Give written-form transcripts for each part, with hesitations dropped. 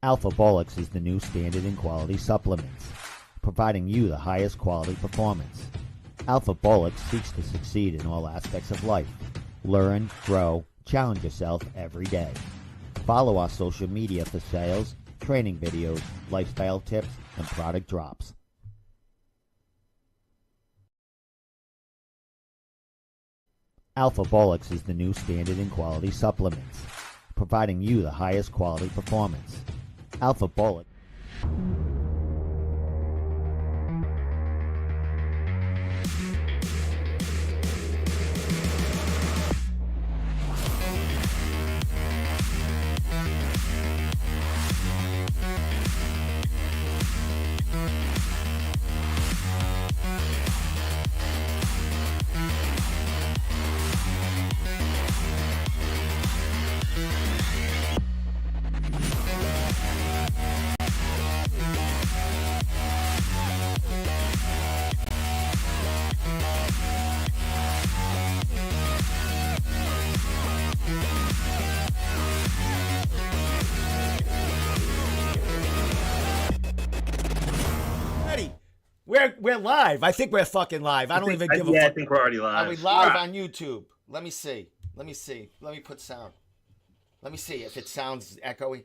Alpha Bolix is the new standard in quality supplements, providing you the highest quality performance. Alpha Bolix seeks to succeed in all aspects of life. Learn, grow, challenge yourself every day. Follow our social media for sales, training videos, lifestyle tips, and product drops. Alpha Bolix is the new standard in quality supplements, providing you the highest quality performance. Alpha Bolix. We're live. I think we're fucking live. I don't even give a fuck. Yeah, I think we're already live. Are we live on YouTube? Let me see. Let me put sound. Let me see if it sounds echoey.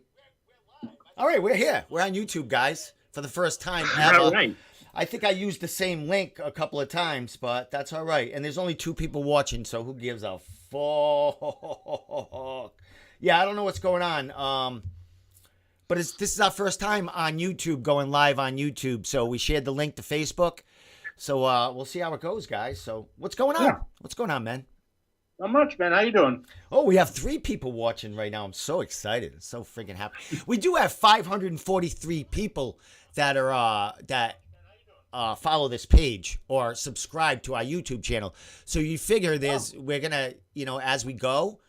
All right, we're here. We're on YouTube, guys, for the first time ever. All right. I think I used the same link a couple of times, but that's all right. And there's only 2 people watching, so who gives a fuck? Yeah, I don't know what's going on. But this is our first time on YouTube, going live on YouTube. So we shared the link to Facebook. So we'll see how it goes, guys. So what's going on? Yeah. What's going on, man? Not much, man. How you doing? Oh, we have 3 people watching right now. I'm so excited. I'm so freaking happy. We do have 543 people that are follow this page or subscribe to our YouTube channel. So you figure we're gonna, as we go,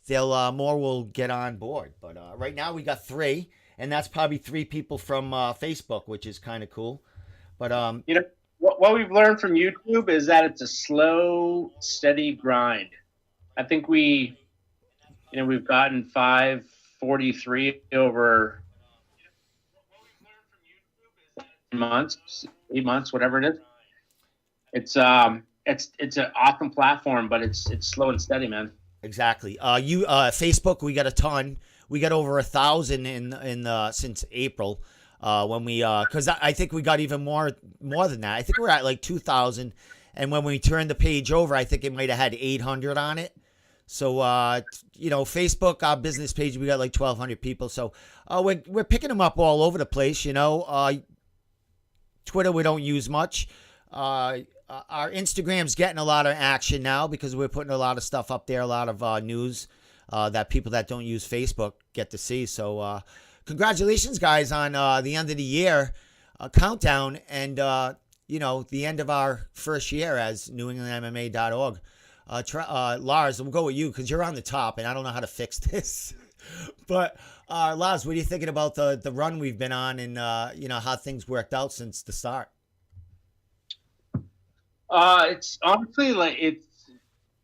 more will get on board. But right now we got 3. And that's probably 3 people from Facebook, which is kind of cool. But what we've learned from YouTube is that it's a slow, steady grind. I think we've gotten 543 over 8 months, whatever it is. It's an awesome platform, but it's slow and steady, man. Exactly. Facebook, we got a ton. We got over 1,000 in since April, when we because I think we got even more than that. I think we're at like 2,000, and when we turned the page over, I think it might have had 800 on it. So Facebook, our business page, we got like 1,200 people. So we're picking them up all over the place. Twitter we don't use much. Our Instagram's getting a lot of action now because we're putting a lot of stuff up there, a lot of news. That people that don't use Facebook get to see. So congratulations, guys, on the end of the year countdown and, the end of our first year as NewEnglandMMA.org. Lars, we'll go with you because you're on the top, and I don't know how to fix this. But, Lars, what are you thinking about the run we've been on and, how things worked out since the start? It's honestly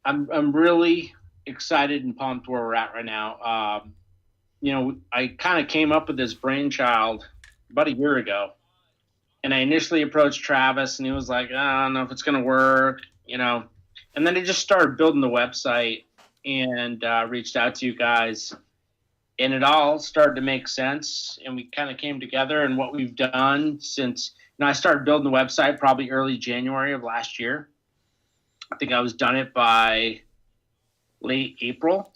I'm really excited and pumped where we're at right now. I kind of came up with this brainchild about a year ago, and I initially approached Travis, and he was like, I don't know if it's going to work, and then I just started building the website and reached out to you guys, and it all started to make sense, and we kind of came together. And what we've done since I started building the website probably early January of last year. I think I was done it by late April.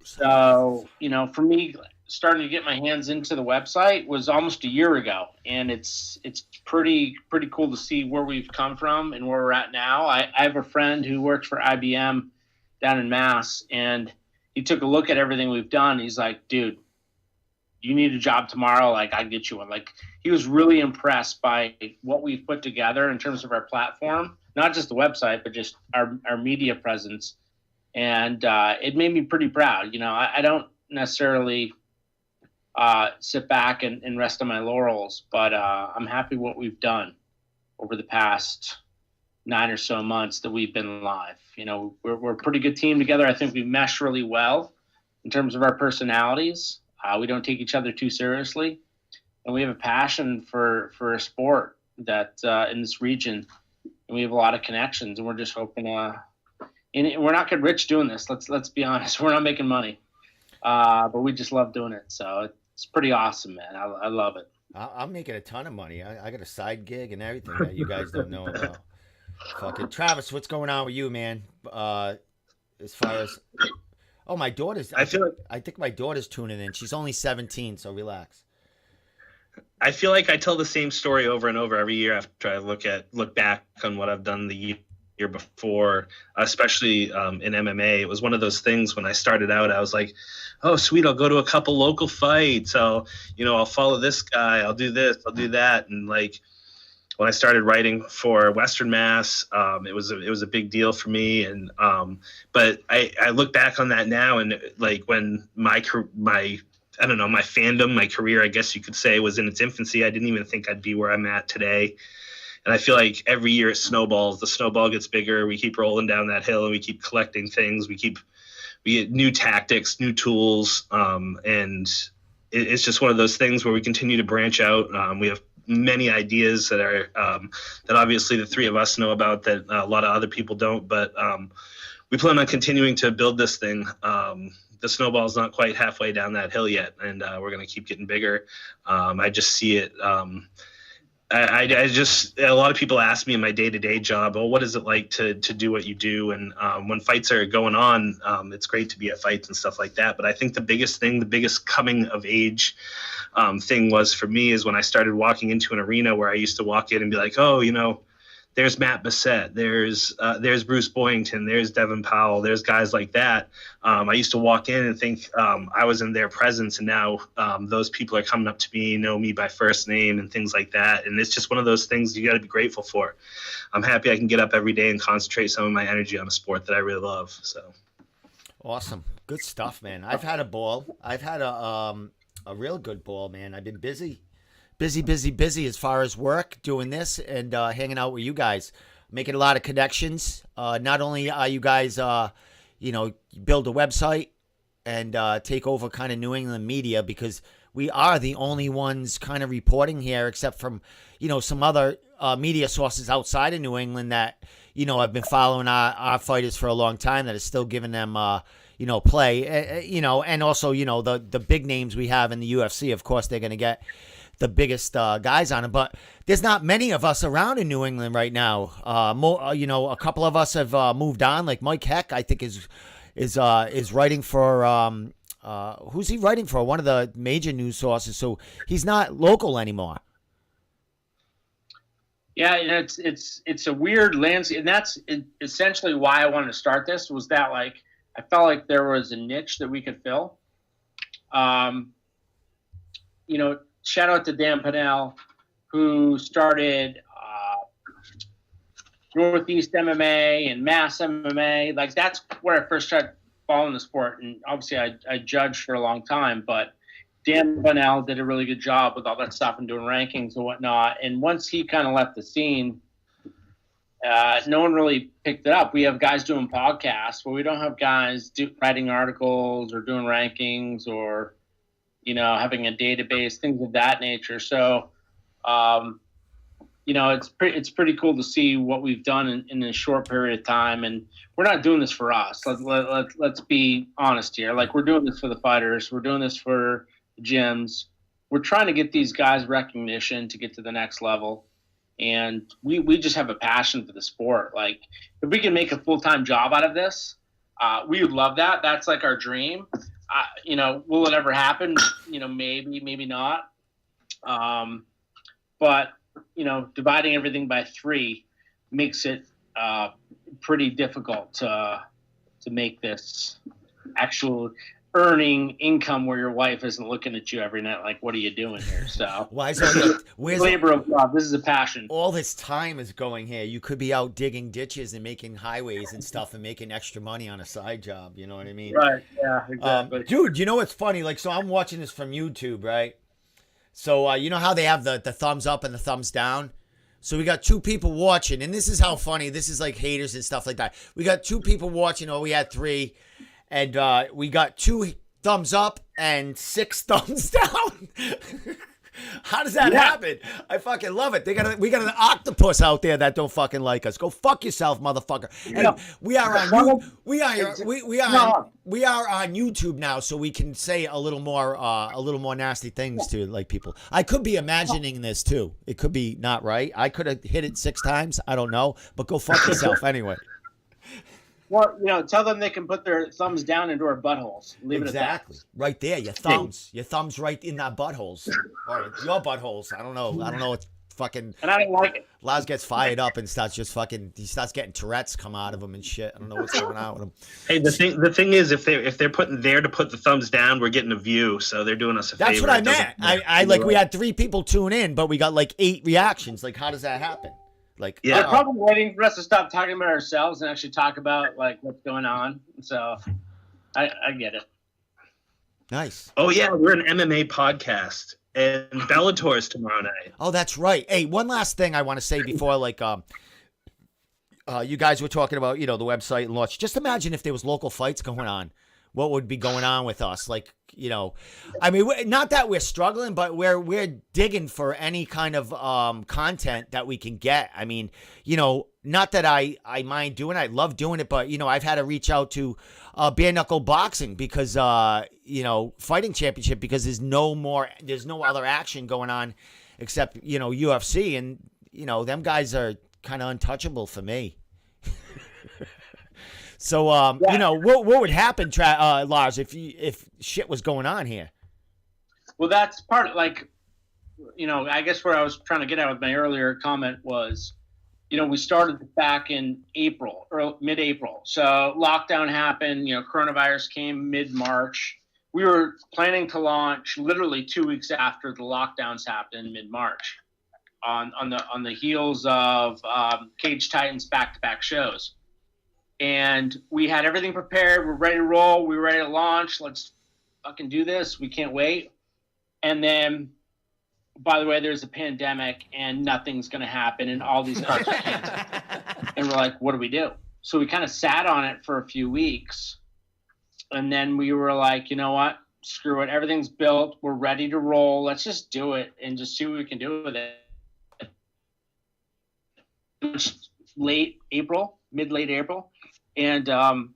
So, for me, starting to get my hands into the website was almost a year ago. And it's pretty cool to see where we've come from and where we're at now. I have a friend who works for IBM down in Mass, and he took a look at everything we've done. He's like, dude, you need a job tomorrow. Like, I get you one. Like, he was really impressed by what we've put together in terms of our platform, not just the website, but just our media presence. And it made me pretty proud. I don't necessarily sit back and rest on my laurels, but I'm happy what we've done over the past 9 or so months that we've been live. We're a pretty good team together. I think we mesh really well in terms of our personalities. We don't take each other too seriously, and we have a passion for a sport that in this region, and we have a lot of connections, and we're just hoping. And we're not getting rich doing this. Let's be honest. We're not making money, but we just love doing it. So it's pretty awesome, man. I love it. I'm making a ton of money. I got a side gig and everything that you guys don't know about. Fucking Travis, what's going on with you, man? As far as my daughter's. I think my daughter's tuning in. She's only 17, so relax. I feel like I tell the same story over and over every year after I look back on what I've done the year before, especially in MMA. It was one of those things when I started out, I was like, oh, sweet, I'll go to a couple local fights. I'll follow this guy. I'll do this. I'll do that. And like when I started writing for Western Mass, it was a big deal for me. And but I look back on that now, and like when my fandom, my career, I guess you could say, was in its infancy, I didn't even think I'd be where I'm at today. And I feel like every year it snowballs. The snowball gets bigger. We keep rolling down that hill, and we keep collecting things. We get new tactics, new tools, and it's just one of those things where we continue to branch out. We have many ideas that are that obviously the three of us know about that a lot of other people don't. But we plan on continuing to build this thing. The snowball's not quite halfway down that hill yet, and we're going to keep getting bigger. I just see it. I just, a lot of people ask me in my day-to-day job, oh, what is it like to do what you do? And when fights are going on, it's great to be at fights and stuff like that. But I think the biggest coming of age thing was for me is when I started walking into an arena where I used to walk in and be like, oh, there's Matt Bissett, there's Bruce Boyington, there's Devin Powell, there's guys like that. I used to walk in and think I was in their presence, and now those people are coming up to me, know me by first name and things like that. And it's just one of those things you got to be grateful for. I'm happy I can get up every day and concentrate some of my energy on a sport that I really love. So awesome, good stuff, man. I've had a ball. I've had a real good ball, man. I've been busy as far as work, doing this and hanging out with you guys, making a lot of connections. Not only are you guys, build a website and take over kind of New England media, because we are the only ones kind of reporting here, except from, some other media sources outside of New England that, have been following our fighters for a long time, that is still giving them, play, and also, the big names we have in the UFC. Of course, they're going to get the biggest guys on it, but there's not many of us around in New England right now. A couple of us have moved on. Like Mike Heck, I think is writing for who's he writing for? One of the major news sources. So he's not local anymore. Yeah, it's a weird landscape, and that's essentially why I wanted to start this. Was that like I felt like there was a niche that we could fill. Shout out to Dan Pinnell, who started Northeast MMA and Mass MMA. Like, that's where I first started following the sport. And obviously I judged for a long time, but Dan Pinnell did a really good job with all that stuff and doing rankings and whatnot. And once he kind of left the scene, no one really picked it up. We have guys doing podcasts, but we don't have guys writing articles or doing rankings or having a database, things of that nature. So, it's pretty cool to see what we've done in a short period of time. And we're not doing this for us. Let's be honest here. Like, we're doing this for the fighters. We're doing this for the gyms. We're trying to get these guys recognition to get to the next level. And we just have a passion for the sport. Like, if we can make a full-time job out of this, we would love that. That's like our dream. Will it ever happen? Maybe not. But dividing everything by 3 makes it pretty difficult to make this actual earning income where your wife isn't looking at you every night like, what are you doing here? So where's labor of love. This is a passion. All this time is going here. You could be out digging ditches and making highways and stuff and making extra money on a side job. You know what I mean? Right. Yeah, exactly. Dude, what's funny? Like, so I'm watching this from YouTube, right? So you know how they have the thumbs up and the thumbs down? So we got 2 people watching, and this is how funny. This is like haters and stuff like that. We got 2 people watching, or we had 3. And we got 2 thumbs up and 6 thumbs down. How does that happen? I fucking love it. We got an octopus out there that don't fucking like us. Go fuck yourself, motherfucker. Hey, we are on we are on YouTube now, so we can say a little more nasty things to like people. I could be imagining this too. It could be not right. I could have hit it 6 times. I don't know, but go fuck yourself anyway. Well, tell them they can put their thumbs down into our buttholes. Leave it at that. Right there, your thumbs right in our buttholes, or your buttholes. I don't know. It's fucking. And I don't like it. Lars gets fired up and starts getting Tourette's come out of him and shit. I don't know what's going on with him. Hey, the thing is, if they're putting there to put the thumbs down, we're getting a view, so they're doing us a favor. That's what I meant. I like we had 3 people tune in, but we got like 8 reactions. Like, how does that happen? Like, they're probably waiting for us to stop talking about ourselves and actually talk about like what's going on. So, I get it. Nice. Oh yeah, we're an MMA podcast, and Bellator is tomorrow night. Oh, that's right. Hey, one last thing I want to say before, like, you guys were talking about, the website and launch. Just imagine if there was local fights going on. What would be going on with us? Like, I mean, not that we're struggling, but we're digging for any kind of content that we can get. I mean, not that I mind doing it. I love doing it, but, I've had to reach out to bare knuckle boxing because, fighting championship, because there's no other action going on except, UFC. And, them guys are kind of untouchable for me. So, what would happen, Lars, if shit was going on here? Well, that's part of, like, I guess where I was trying to get at with my earlier comment was, we started back in April or mid-April. So lockdown happened, coronavirus came mid-March. We were planning to launch literally 2 weeks after the lockdowns happened mid-March on the heels of Cage Titans back-to-back shows. And we had everything prepared. We're ready to roll. We're ready to launch. Let's fucking do this. We can't wait. And then, by the way, there's a pandemic and nothing's going to happen and all these cards are canceled. And we're like, what do we do? So we kind of sat on it for a few weeks. And then we were like, you know what? Screw it. Everything's built. We're ready to roll. Let's just do it and just see what we can do with it. Mid-late April. And, the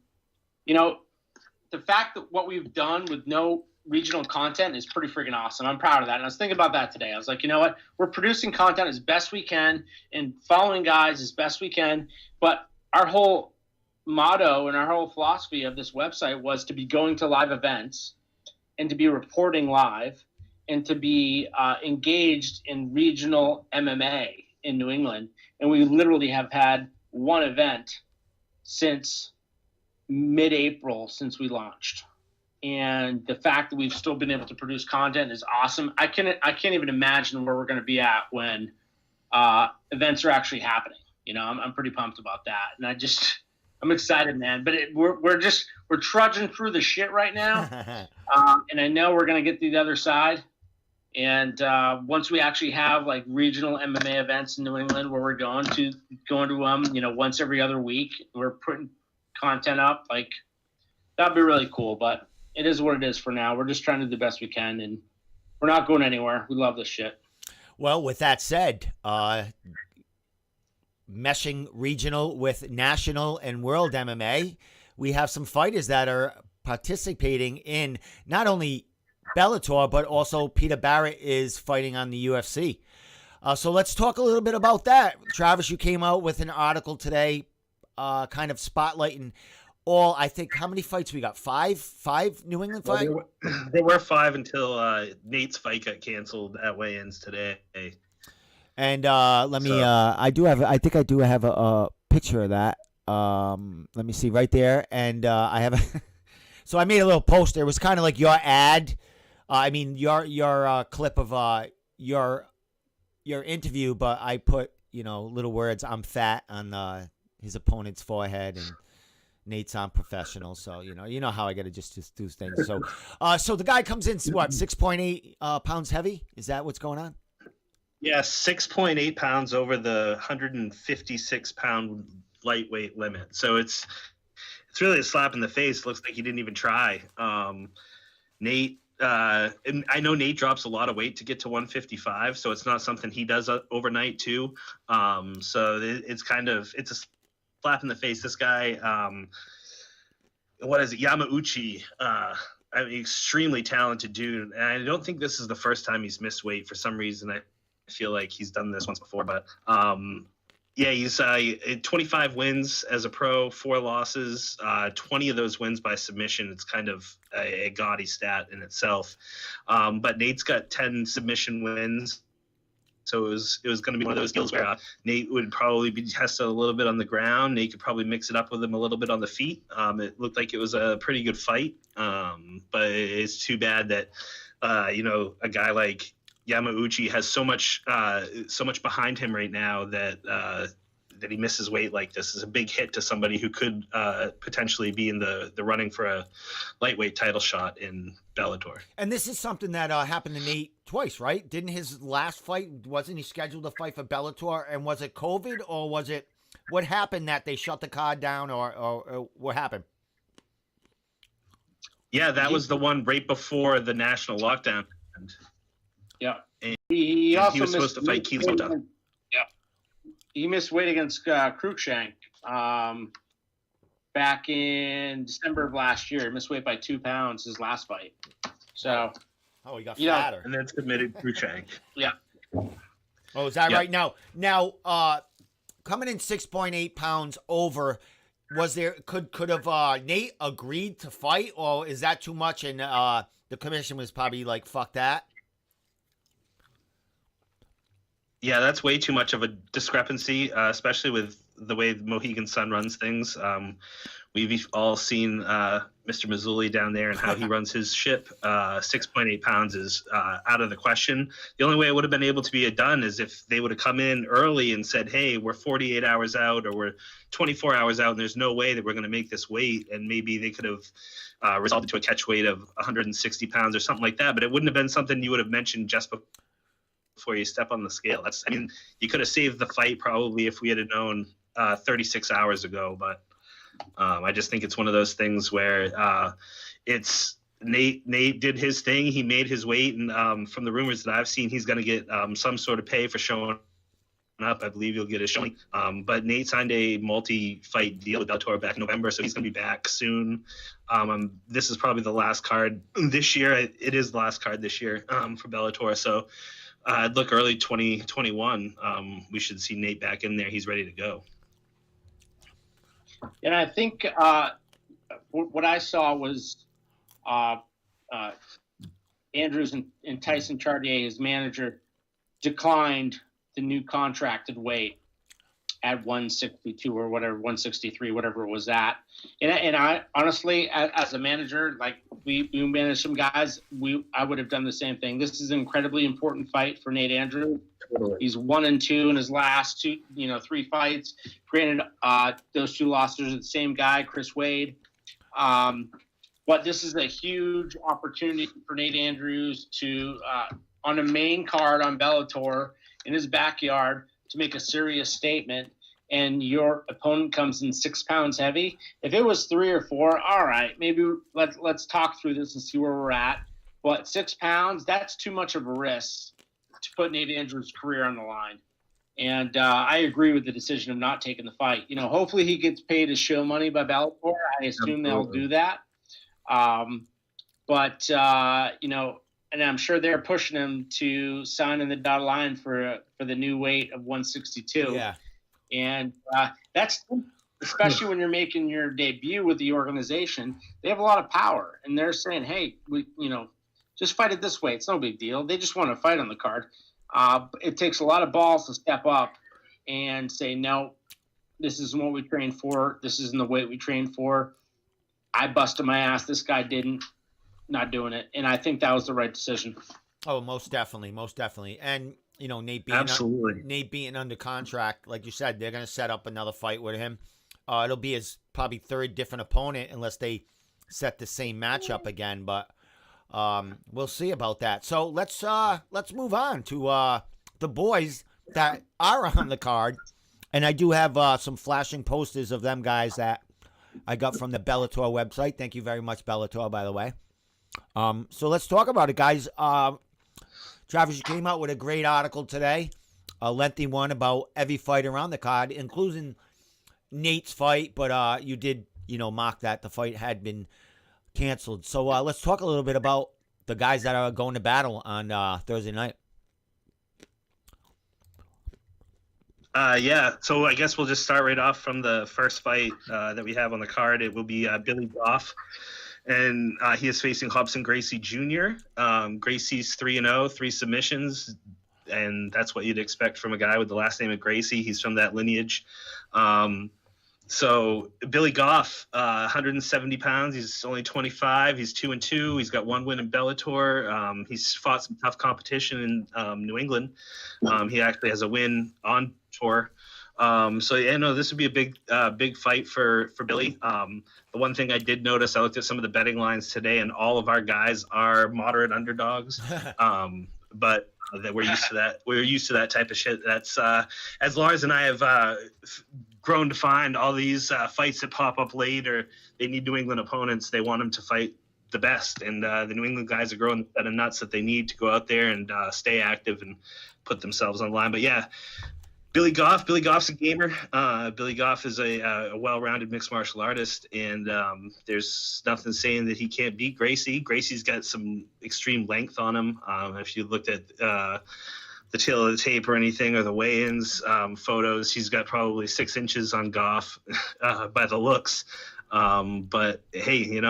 fact that what we've done with no regional content is pretty freaking awesome. I'm proud of that. And I was thinking about that today. I was like, you know what? We're producing content as best we can and following guys as best we can. But our whole motto and our whole philosophy of this website was to be going to live events and to be reporting live and to be engaged in regional MMA in New England. And we literally have had one event since mid-April since we launched. And the fact that we've still been able to produce content is awesome. I can't even imagine where we're going to be at when events are actually happening. I'm pretty pumped about that. And I'm excited, man. But we're trudging through the shit right now. And I know we're going to get to the other side. And once we actually have like regional MMA events in New England where we're going to once every other week, we're putting content up, like that'd be really cool. But it is what it is for now. We're just trying to do the best we can, and we're not going anywhere. We love this shit. Well, with that said, meshing regional with national and world MMA, we have some fighters that are participating in not only Bellator, but also Peter Barrett is fighting on the UFC. So let's talk a little bit about that. Travis, you came out with an article today kind of spotlighting all, I think, how many fights we got? Five New England fights? Well, there were 5 until Nate's fight got canceled at weigh-ins today. And I think I do have a picture of that. Let me see right there. And I have so I made a little poster. It was kind of like your ad. Your clip of your interview, but I put, little words, I'm fat, on his opponent's forehead, and Nate's unprofessional. So, you know how I got to just do things. So, so the guy comes in, what, 6.8 pounds heavy? Is that what's going on? Yeah, 6.8 pounds over the 156-pound lightweight limit. So it's really a slap in the face. Looks like he didn't even try. Nate and I know Nate drops a lot of weight to get to 155, so it's not something he does overnight too. So it's a slap in the face. This guy, what is it, Yamauchi? I mean, extremely talented dude, and I don't think this is the first time he's missed weight. For some reason, I feel like he's done this once before, but yeah, he's 25 wins as a pro, 4 losses, 20 of those wins by submission. It's kind of a gaudy stat in itself. But Nate's got 10 submission wins. So it was going to be one of those deals where Nate would probably be tested a little bit on the ground. Nate could probably mix it up with him a little bit on the feet. It looked like it was a pretty good fight. But it's too bad that, a guy like Yamauchi has so much behind him right now that he misses weight like this is a big hit to somebody who could potentially be in the running for a lightweight title shot in Bellator. And this is something that happened to Nate twice, right? Didn't his last fight, wasn't he scheduled to fight for Bellator? And was it COVID, or was it, what happened that they shut the card down, or what happened? Yeah, that was the one right before the national lockdown. Yeah. And he was supposed to fight Lizotte. Yeah. He missed weight against Cruikshank back in December of last year. He missed weight by 2 pounds his last fight. So. Oh, he got fatter. And then submitted Cruikshank. Yeah. Oh, is that right? Now, coming in 6.8 pounds over, was there could have Nate agreed to fight, or is that too much? And the commission was probably like, "Fuck that." Yeah, that's way too much of a discrepancy, especially with the way Mohegan Sun runs things. We've all seen Mr. Mazzulli down there and how he runs his ship. 6.8 pounds is out of the question. The only way it would have been able to be done is if they would have come in early and said, hey, we're 48 hours out or we're 24 hours out and there's no way that we're going to make this weight. And maybe they could have resolved it to a catch weight of 160 pounds or something like that. But it wouldn't have been something you would have mentioned just before you step on the scale. You could have saved the fight probably if we had known 36 hours ago, but I just think it's one of those things where it's Nate did his thing. He made his weight, and from the rumors that I've seen, he's going to get some sort of pay for showing up. I believe he'll get a showing. But Nate signed a multi-fight deal with Bellator back in November, so he's going to be back soon. This is probably the last card this year. It is the last card this year for Bellator, so I'd look early 2021. We should see Nate back in there. He's ready to go. And I think what I saw was Andrews and Tyson Chartier, his manager, declined the new contracted weight at 162 or whatever, 163, whatever it was at. And I honestly, as a manager, like we manage some guys, I would have done the same thing. This is an incredibly important fight for Nate Andrews. He's 1-2 in his last 3 fights. Granted, those 2 losses are the same guy, Chris Wade. But this is a huge opportunity for Nate Andrews to, on a main card on Bellator in his backyard, to make a serious statement. And your opponent comes in 6 pounds heavy. If it was 3 or 4, all right, maybe let's talk through this and see where we're at. But 6 pounds, that's too much of a risk to put Nate Andrews' career on the line. And I agree with the decision of not taking the fight. Hopefully he gets paid his show money by Bellator. I assume they'll do that. But and I'm sure they're pushing him to sign in the dotted line for the new weight of 162. Yeah. And that's, especially when you're making your debut with the organization, they have a lot of power. And they're saying, hey, just fight it this way. It's no big deal. They just want to fight on the card. It takes a lot of balls to step up and say, no, this isn't what we trained for. This isn't the weight we trained for. I busted my ass. This guy didn't. Not doing it. And I think that was the right decision. Oh, most definitely. Most definitely. And, Nate being under contract, like you said, they're going to set up another fight with him. It'll be his probably 3rd different opponent unless they set the same matchup again. But we'll see about that. So let's move on to the boys that are on the card. And I do have some flashing posters of them guys that I got from the Bellator website. Thank you very much, Bellator, by the way. So let's talk about it, guys. Travis, you came out with a great article today, a lengthy one about every fight around the card, including Nate's fight, but you did, mock that the fight had been canceled. So let's talk a little bit about the guys that are going to battle on Thursday night. Yeah, so I guess we'll just start right off from the first fight that we have on the card. It will be Billy Goff, and he is facing Robson Gracie Jr. Gracie's 3-0, 3 submissions, and that's what you'd expect from a guy with the last name of Gracie. He's from that lineage. So Billy Goff, 170 pounds. He's only 25. He's 2-2. He's got 1 win in Bellator. He's fought some tough competition in New England. He actually has a win on tour. So yeah, no, this would be a big fight for Billy. The one thing I did notice, I looked at some of the betting lines today, and all of our guys are moderate underdogs. But that we're used to that. We're used to that type of shit. That's as Lars and I have grown to find all these fights that pop up late, or they need New England opponents. They want them to fight the best, and the New England guys are growing the set of nuts that they need to go out there and stay active and put themselves on the line. But yeah, Billy Goff's a gamer. Billy Goff is a well-rounded mixed martial artist, and there's nothing saying that he can't beat Gracie. Gracie's got some extreme length on him. If you looked at the tail of the tape or anything, or the weigh-ins photos, he's got probably 6 inches on Goff by the looks. But hey,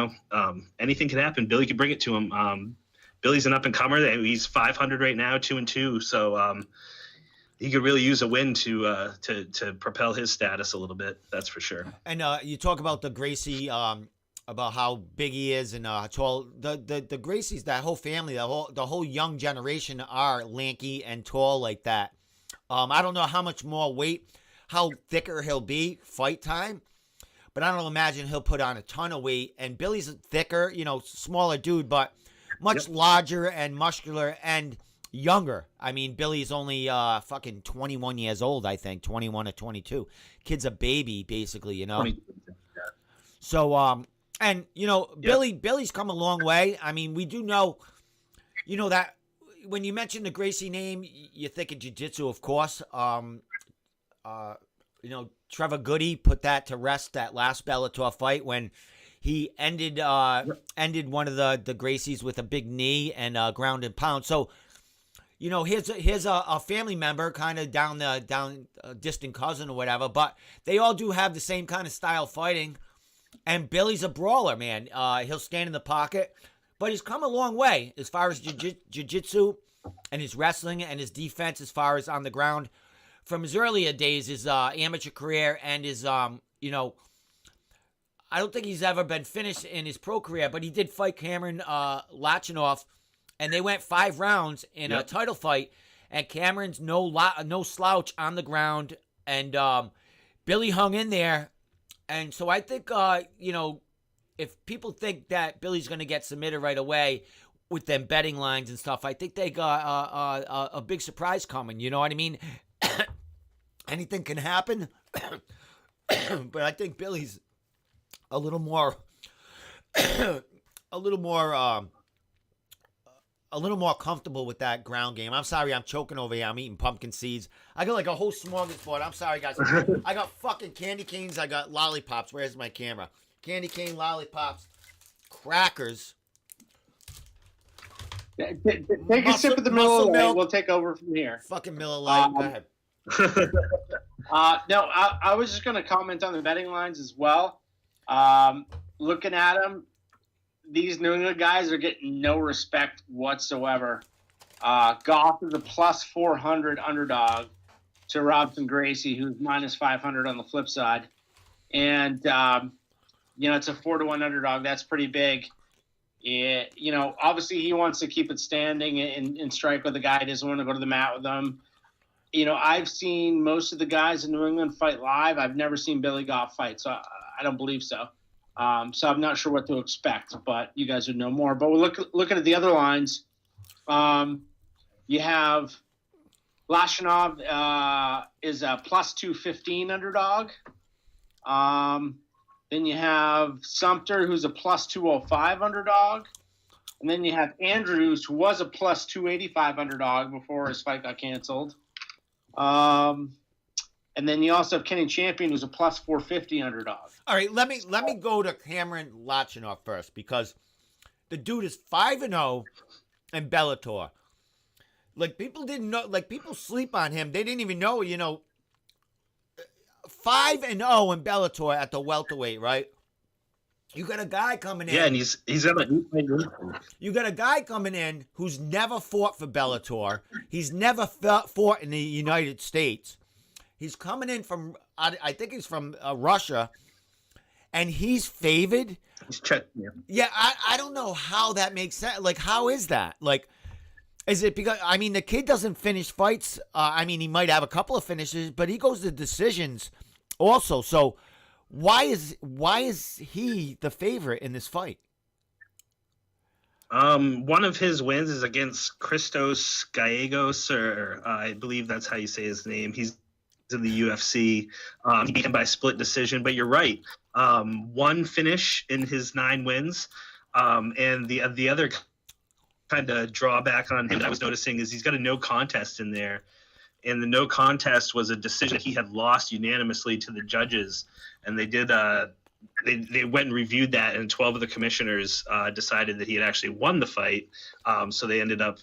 anything can happen. Billy can bring it to him. Billy's an up-and-comer. He's 500 right now, 2-2. So he could really use a win to propel his status a little bit. That's for sure. And you talk about the Gracie, about how big he is and tall. The Gracies, that whole family, the whole young generation are lanky and tall like that. I don't know how much more weight, how thicker he'll be fight time, but I don't imagine he'll put on a ton of weight. And Billy's thicker, smaller dude, but much larger and muscular and younger. I mean, Billy's only fucking 21 years old, I think, 21 or 22. Kid's a baby, basically, 20, So, and Billy's come a long way. I mean, we do know, that when you mention the Gracie name, you think of jiu-jitsu, of course. Trevor Goody put that to rest, that last Bellator fight, when he ended one of the Gracies with a big knee and ground and pound. So, here's a family member, kind of down a distant cousin or whatever, but they all do have the same kind of style fighting. And Billy's a brawler, man. He'll stand in the pocket, but he's come a long way as far as jiu-jitsu and his wrestling and his defense as far as on the ground. From his earlier days, his amateur career and his, I don't think he's ever been finished in his pro career, but he did fight Cameron Lachinoff, and they went 5 rounds in a title fight, and Cameron's no slouch on the ground, and Billy hung in there. And so I think, if people think that Billy's going to get submitted right away with them betting lines and stuff, I think they got a big surprise coming. You know what I mean? Anything can happen. But I think Billy's a little more comfortable with that ground game. I'm sorry, I'm choking over here. I'm eating pumpkin seeds. I got like a whole smorgasbord. I'm sorry, guys. I got fucking candy canes. I got lollipops. Where's my camera? Candy cane, lollipops, crackers. Take a sip of the Miller Lite. We'll take over from here. Fucking Miller Lite. Go ahead. No, I was just going to comment on the betting lines as well. Looking at them, these New England guys are getting no respect whatsoever. Goff is a plus 400 underdog to Robson Gracie, who's minus 500 on the flip side. And, it's a 4-1 underdog. That's pretty big. Obviously he wants to keep it standing and strike with the guy. He doesn't want to go to the mat with them. I've seen most of the guys in New England fight live. I've never seen Billy Goff fight, so I don't believe so. So I'm not sure what to expect, but you guys would know more. But we're looking at the other lines. You have Lachinov is a plus 215 underdog. Then you have Sumter, who's a plus 205 underdog. And then you have Andrews, who was a plus 285 underdog before his fight got canceled. And then you also have Kenny Champion, who's a plus 450 underdog. All right, let me go to Cameron Lachinov first, because the dude is 5-0 in Bellator. Like, people didn't know. Like, people sleep on him. They didn't even know. 5-0 in Bellator at the welterweight, right? You got a guy coming in. Yeah, and he's got You got a guy coming in who's never fought for Bellator. He's never fought in the United States. He's coming in from, I think he's from Russia, and he's favored. He's checked. Yeah, I don't know how that makes sense. Like, how is that? Like, is it because, I mean, the kid doesn't finish fights. I mean, he might have a couple of finishes, but he goes to decisions also. So why is he the favorite in this fight? One of his wins is against Christos Gallegos, or I believe that's how you say his name. He's in the UFC. He beat him by split decision, but you're right. One finish in his 9 wins. And the other kind of drawback on him that I was noticing is he's got a no contest in there. And the no contest was a decision that he had lost unanimously to the judges. And they did they went and reviewed that, and 12 of the commissioners decided that he had actually won the fight. So they ended up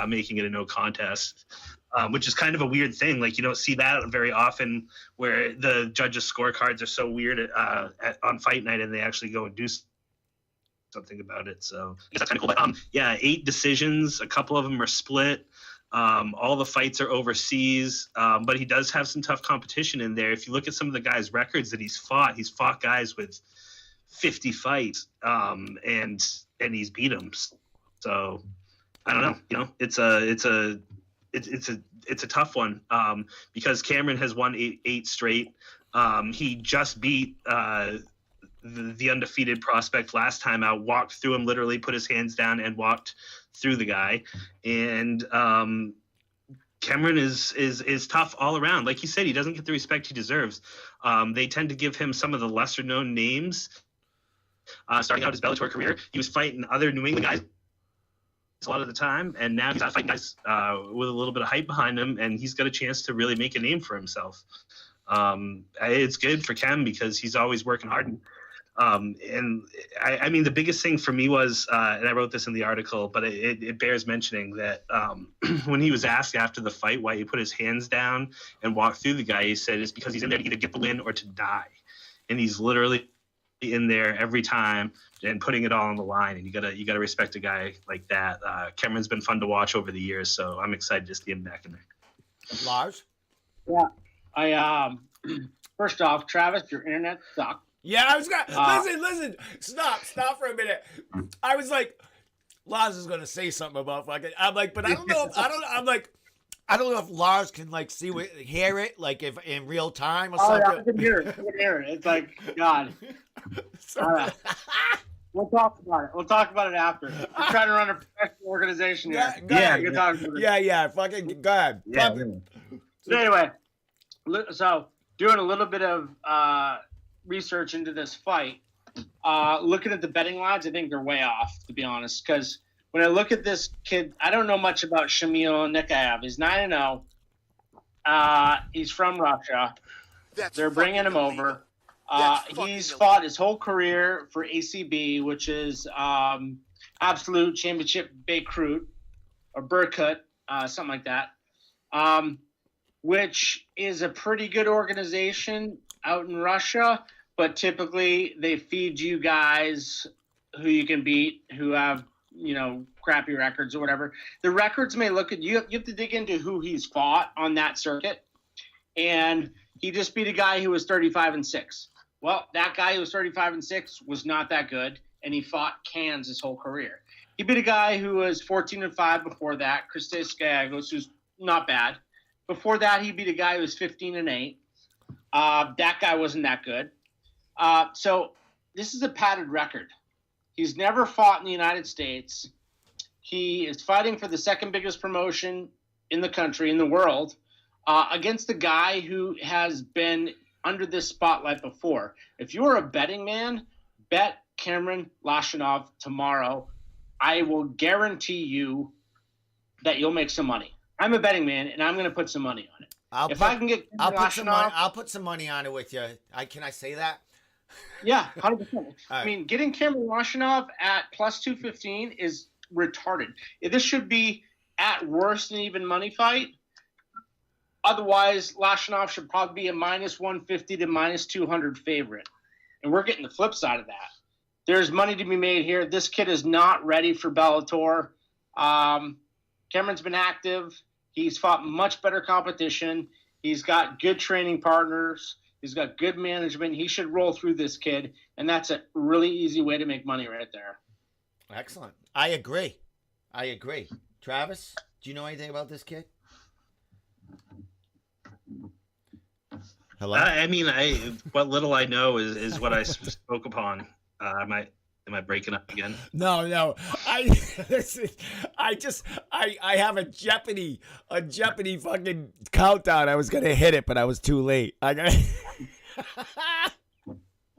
making it a no contest. Which is kind of a weird thing. Like, you don't see that very often, where the judges' scorecards are so weird on fight night, and they actually go and do something about it. So that's kind of cool. But, 8 decisions. A couple of them are split. All the fights are overseas, but he does have some tough competition in there. If you look at some of the guys' records that he's fought guys with 50 fights, and he's beat them. So I don't know. It's a tough one, because Cameron has won 8 straight. He just beat the undefeated prospect last time out, walked through him, literally put his hands down and walked through the guy. And Cameron is tough all around. Like you said, he doesn't get the respect he deserves. They tend to give him some of the lesser known names. Starting out his Bellator career, he was fighting other New England guys a lot of the time, and now he's fighting guys with a little bit of hype behind him, and he's got a chance to really make a name for himself. It's good for Cam because he's always working hard. And I mean, the biggest thing for me was, and I wrote this in the article, but it bears mentioning that when he was asked after the fight why he put his hands down and walked through the guy, he said it's because he's in there to either get the win or to die. And he's literally in there every time and putting it all on the line, and you gotta respect a guy like that. Cameron's been fun to watch over the years, so I'm excited to see him back in there. Lars? Yeah, I first off, Travis, your internet sucks. Yeah, I was gonna listen. Stop for a minute. I was like, Lars is gonna say something about fucking. I'm like, but I don't know. I don't know if Lars can hear it like if in real time or something. Yeah, I can hear it. It's like, God. We'll talk about it after. I'm trying to run a professional organization here. Yeah. Fucking go ahead. Yeah. So anyway, so doing a little bit of research into this fight, looking at the betting lines, I think they're way off, to be honest. Because when I look at this kid, I don't know much about Shamil Nikayev. He's 9-0. He's from Russia. They're bringing him over. He's fought his whole career for ACB, which is Absolute Championship Beirut or Berkut, something like that, which is a pretty good organization out in Russia. But typically they feed you guys who you can beat, who have, crappy records or whatever. The records may look at you. You have to dig into who he's fought on that circuit. And he just beat a guy who was 35-6. Well, that guy who was 35-6 was not that good, and he fought cans his whole career. He beat a guy who was 14-5 before that, Christos Gallegos, who's not bad. Before that, he beat a guy who was 15-8. That guy wasn't that good. So this is a padded record. He's never fought in the United States. He is fighting for the second biggest promotion in the country, in the world, against a guy who has been under this spotlight before. If you're a betting man, bet Cameron Lachinov tomorrow. I will guarantee you that you'll make some money. I'm a betting man, and I'm going to put some money on it. I can get I'll put some money on it with you. Can I say that? Yeah, 100%. Right. I mean, getting Cameron Lashinov at plus 215 is retarded. This should be at worst an even money fight. Otherwise, Lashinov should probably be a minus 150 to minus 200 favorite. And we're getting the flip side of that. There's money to be made here. This kid is not ready for Bellator. Cameron's been active. He's fought much better competition. He's got good training partners. He's got good management. He should roll through this kid, and that's a really easy way to make money right there. Excellent. I agree. Travis, do you know anything about this kid? Hello? I mean, what little I know is what I spoke upon. Am I breaking up again? No. I have a Jeopardy fucking countdown. I was gonna hit it, but I was too late. Oh,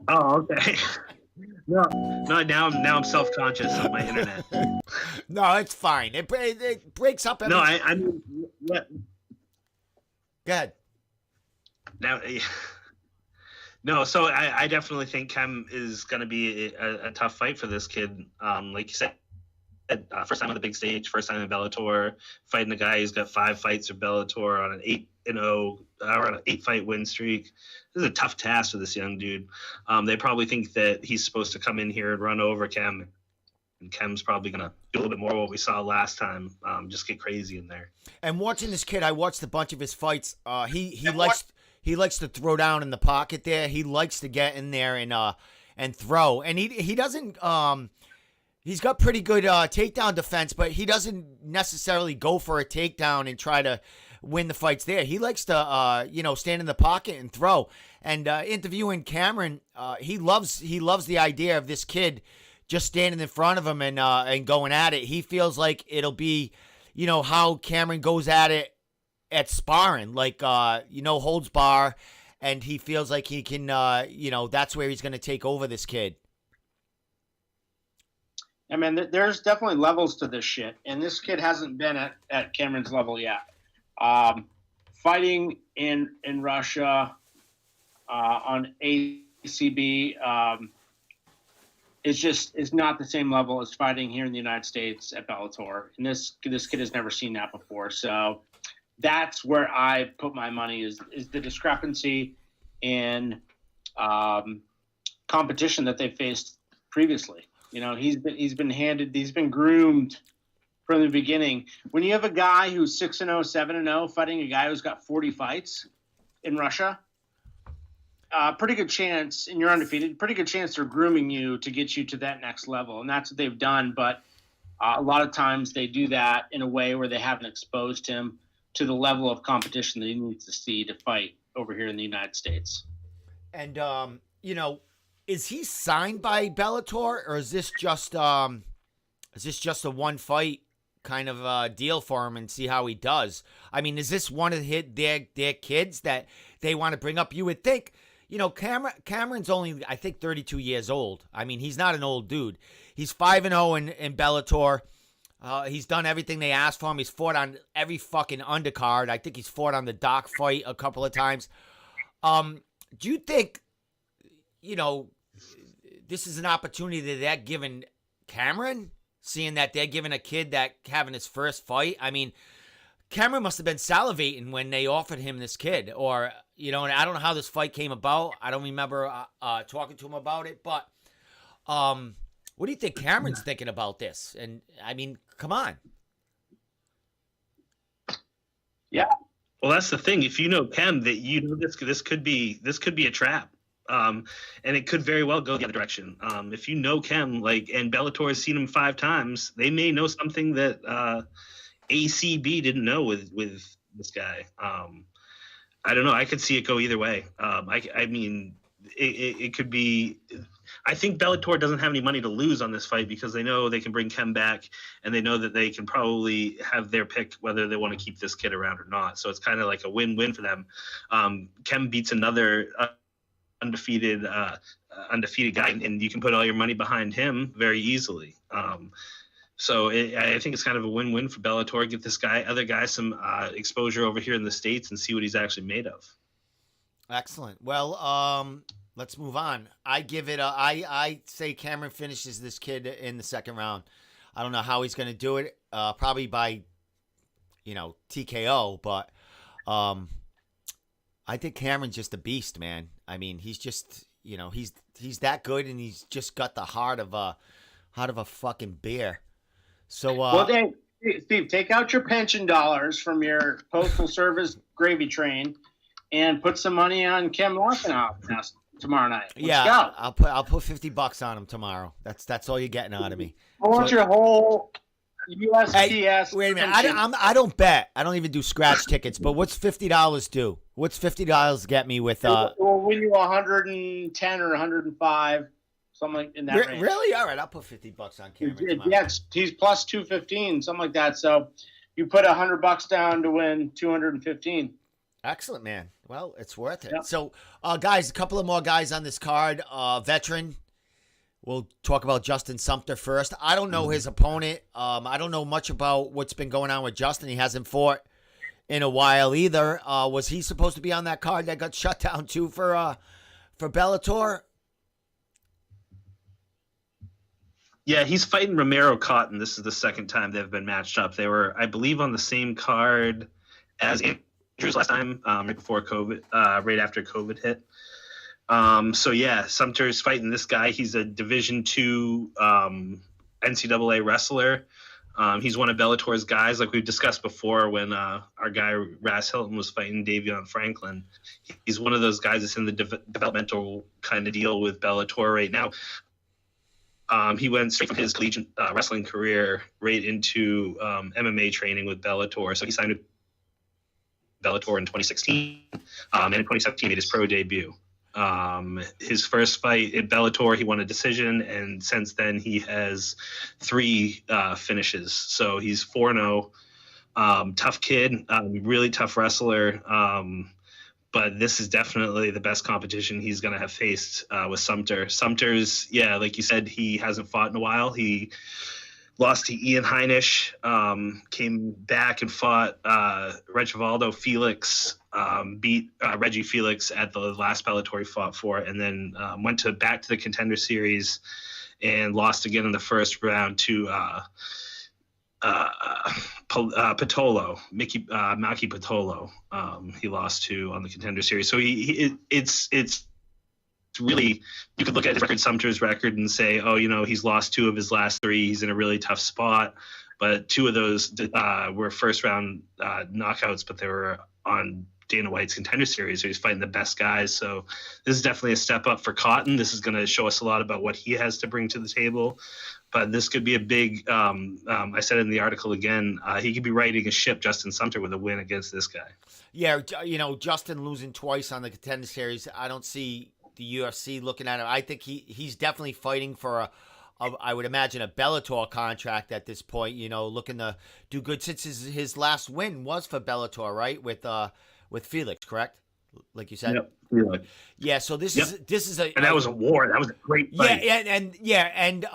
okay. No. Now I'm self-conscious of my internet. No, it's fine. It breaks up. No, I mean, what? Go ahead. Now, no. So I definitely think Chem is going to be a tough fight for this kid. Like you said, first time on the big stage, first time in Bellator, fighting a guy who's got 5 fights for Bellator on an 8-0 or an 8-fight win streak. This is a tough task for this young dude. They probably think that he's supposed to come in here and run over Chem, and Chem's probably going to do a little bit more of what we saw last time. Just get crazy in there. And watching this kid, I watched a bunch of his fights. He likes to throw down in the pocket there. He likes to get in there and throw. And he doesn't he's got pretty good takedown defense, but he doesn't necessarily go for a takedown and try to win the fights there. He likes to stand in the pocket and throw. And interviewing Cameron, he loves the idea of this kid just standing in front of him and going at it. He feels like it'll be, how Cameron goes at it at sparring, like holds bar, and he feels like he can that's where he's going to take over this kid. I mean, there's definitely levels to this shit, and this kid hasn't been at Cameron's level yet. Fighting in Russia on ACB is not the same level as fighting here in the United States at Bellator, and this kid has never seen that before. So that's where I put my money is the discrepancy in competition that they faced previously. He's been groomed from the beginning. When you have a guy who's 6-0, 7-0 fighting a guy who's got 40 fights in Russia, pretty good chance, and you're undefeated, pretty good chance they're grooming you to get you to that next level. And that's what they've done. But a lot of times they do that in a way where they haven't exposed him to the level of competition that he needs to see to fight over here in the United States. And, is he signed by Bellator, or is this just a one fight kind of deal for him and see how he does? I mean, is this one of their kids that they want to bring up? You would think, Cameron's only, I think, 32 years old. I mean, he's not an old dude. He's 5-0 in Bellator. He's done everything they asked for him. He's fought on every fucking undercard. I think he's fought on the Doc fight a couple of times. Do you think, this is an opportunity that they're giving Cameron, seeing that they're giving a kid that having his first fight? I mean, Cameron must have been salivating when they offered him this kid, or, and I don't know how this fight came about. I don't remember talking to him about it, but what do you think Cameron's thinking about this? And I mean, come on. Yeah. Well, that's the thing. If you know Cam, that this could be a trap. And it could very well go the other direction. If you know Chem, and Bellator has seen him 5 times, they may know something that ACB didn't know with this guy. I don't know. I could see it go either way. I mean, it could be. I think Bellator doesn't have any money to lose on this fight because they know they can bring Chem back, and they know that they can probably have their pick whether they want to keep this kid around or not. So it's kind of like a win-win for them. Chem beats another undefeated guy, and you can put all your money behind him very easily. So I think it's kind of a win-win for Bellator. Get this other guy, some exposure over here in the States and see what he's actually made of. Excellent. Well, let's move on. I give it. I say Cameron finishes this kid in the second round. I don't know how he's going to do it. Probably by, TKO. But I think Cameron's just a beast, man. I mean, he's just, he's that good, and he's just got the heart of a fucking bear. So, well, Dave, Steve, take out your pension dollars from your postal service gravy train and put some money on Kim Lockenhoff tomorrow night. Let's go. I'll put $50 on him tomorrow. That's all you're getting out of me. I want your whole USPS. Hey, wait a minute. I don't bet. I don't even do scratch tickets. But what's $50 do? What's $50 get me with? We'll win you 110 or 105, something like in that range. Really? All right, I'll put $50 on Cameron tomorrow. Yeah, he's plus 215, something like that. So you put $100 down to win 215. Excellent, man. Well, it's worth it. Yep. So, guys, a couple of more guys on this card. Veteran. We'll talk about Justin Sumter first. I don't know his opponent. I don't know much about what's been going on with Justin. He hasn't fought in a while either. Was he supposed to be on that card that got shut down too for Bellator? Yeah, he's fighting Romero Cotton. This is the second time they've been matched up. They were, I believe, on the same card as Andrews last time, right before COVID, right after COVID hit. So yeah, Sumter's fighting this guy. He's a Division II NCAA wrestler. He's one of Bellator's guys, like we've discussed before when our guy Ras Hilton was fighting Davion Franklin. He's one of those guys that's in the developmental kind of deal with Bellator right now. He went straight from his collegiate wrestling career right into MMA training with Bellator. So he signed with Bellator in 2016, and in 2017 made his pro debut. His first fight at Bellator, he won a decision, and since then he has 3 finishes. So he's 4-0. Tough kid, really tough wrestler. But this is definitely the best competition he's going to have faced with Sumter. Sumter's, yeah, like you said, he hasn't fought in a while. He lost to Ian Heinisch, came back and fought Regivaldo Felix, beat Reggie Felix at the last Bellator he fought for, and then went back to the Contender Series and lost again in the first round to Patolo, Maki Patolo. He lost to on the Contender Series. So it's really, you could look at his record, Sumter's record, and say, oh, he's lost 2 of his last 3. He's in a really tough spot. But 2 of those were first round knockouts, but they were on Dana White's Contender Series, so he's fighting the best guys. So this is definitely a step up for Cotton. This is going to show us a lot about what he has to bring to the table. But this could be a big, I said in the article again, he could be riding a ship, Justin Sumter, with a win against this guy. Yeah, Justin losing twice on the Contender Series, I don't see the UFC looking at him. I think he's definitely fighting for I would imagine a Bellator contract at this point, looking to do good since his last win was for Bellator, right? With Felix, correct? Like you said? Yep. Felix. Yeah, so this is a, and that was a war. That was a great fight. Yeah, and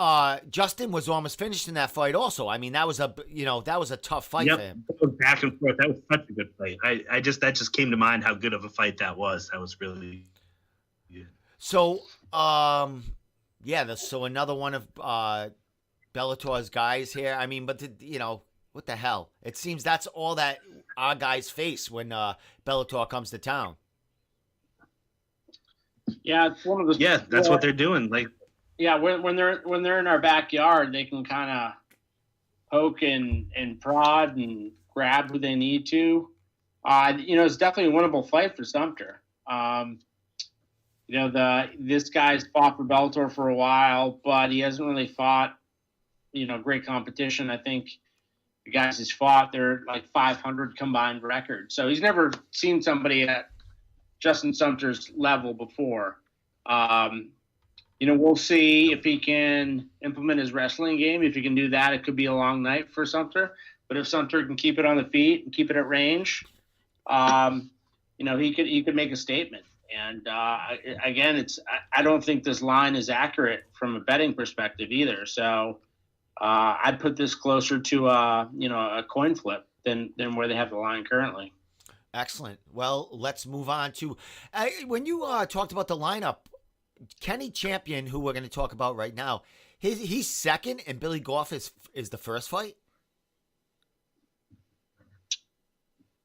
Justin was almost finished in that fight also. I mean, that was a tough fight for him. Back and forth. That was such a good fight. That just came to mind how good of a fight that was. That was really good. So, so another one of Bellator's guys here. I mean, but what the hell? It seems that's all that our guys face when Bellator comes to town. Yeah, it's one of the. Yeah, that's what they're doing. Like, yeah, when they're in our backyard, they can kind of poke and prod and grab who they need to. It's definitely a winnable fight for Sumter. This guy's fought for Bellator for a while, but he hasn't really fought, great competition. I think the guys he's fought, they're like 500 combined record. So he's never seen somebody at Justin Sumter's level before. We'll see if he can implement his wrestling game. If he can do that, it could be a long night for Sumter. But if Sumter can keep it on the feet and keep it at range, he could make a statement. And again, I don't think this line is accurate from a betting perspective either. So I'd put this closer to a coin flip than where they have the line currently. Excellent. Well, let's move on to when you talked about the lineup. Kenny Champion, who we're going to talk about right now, he's second, and Billy Goff is the first fight.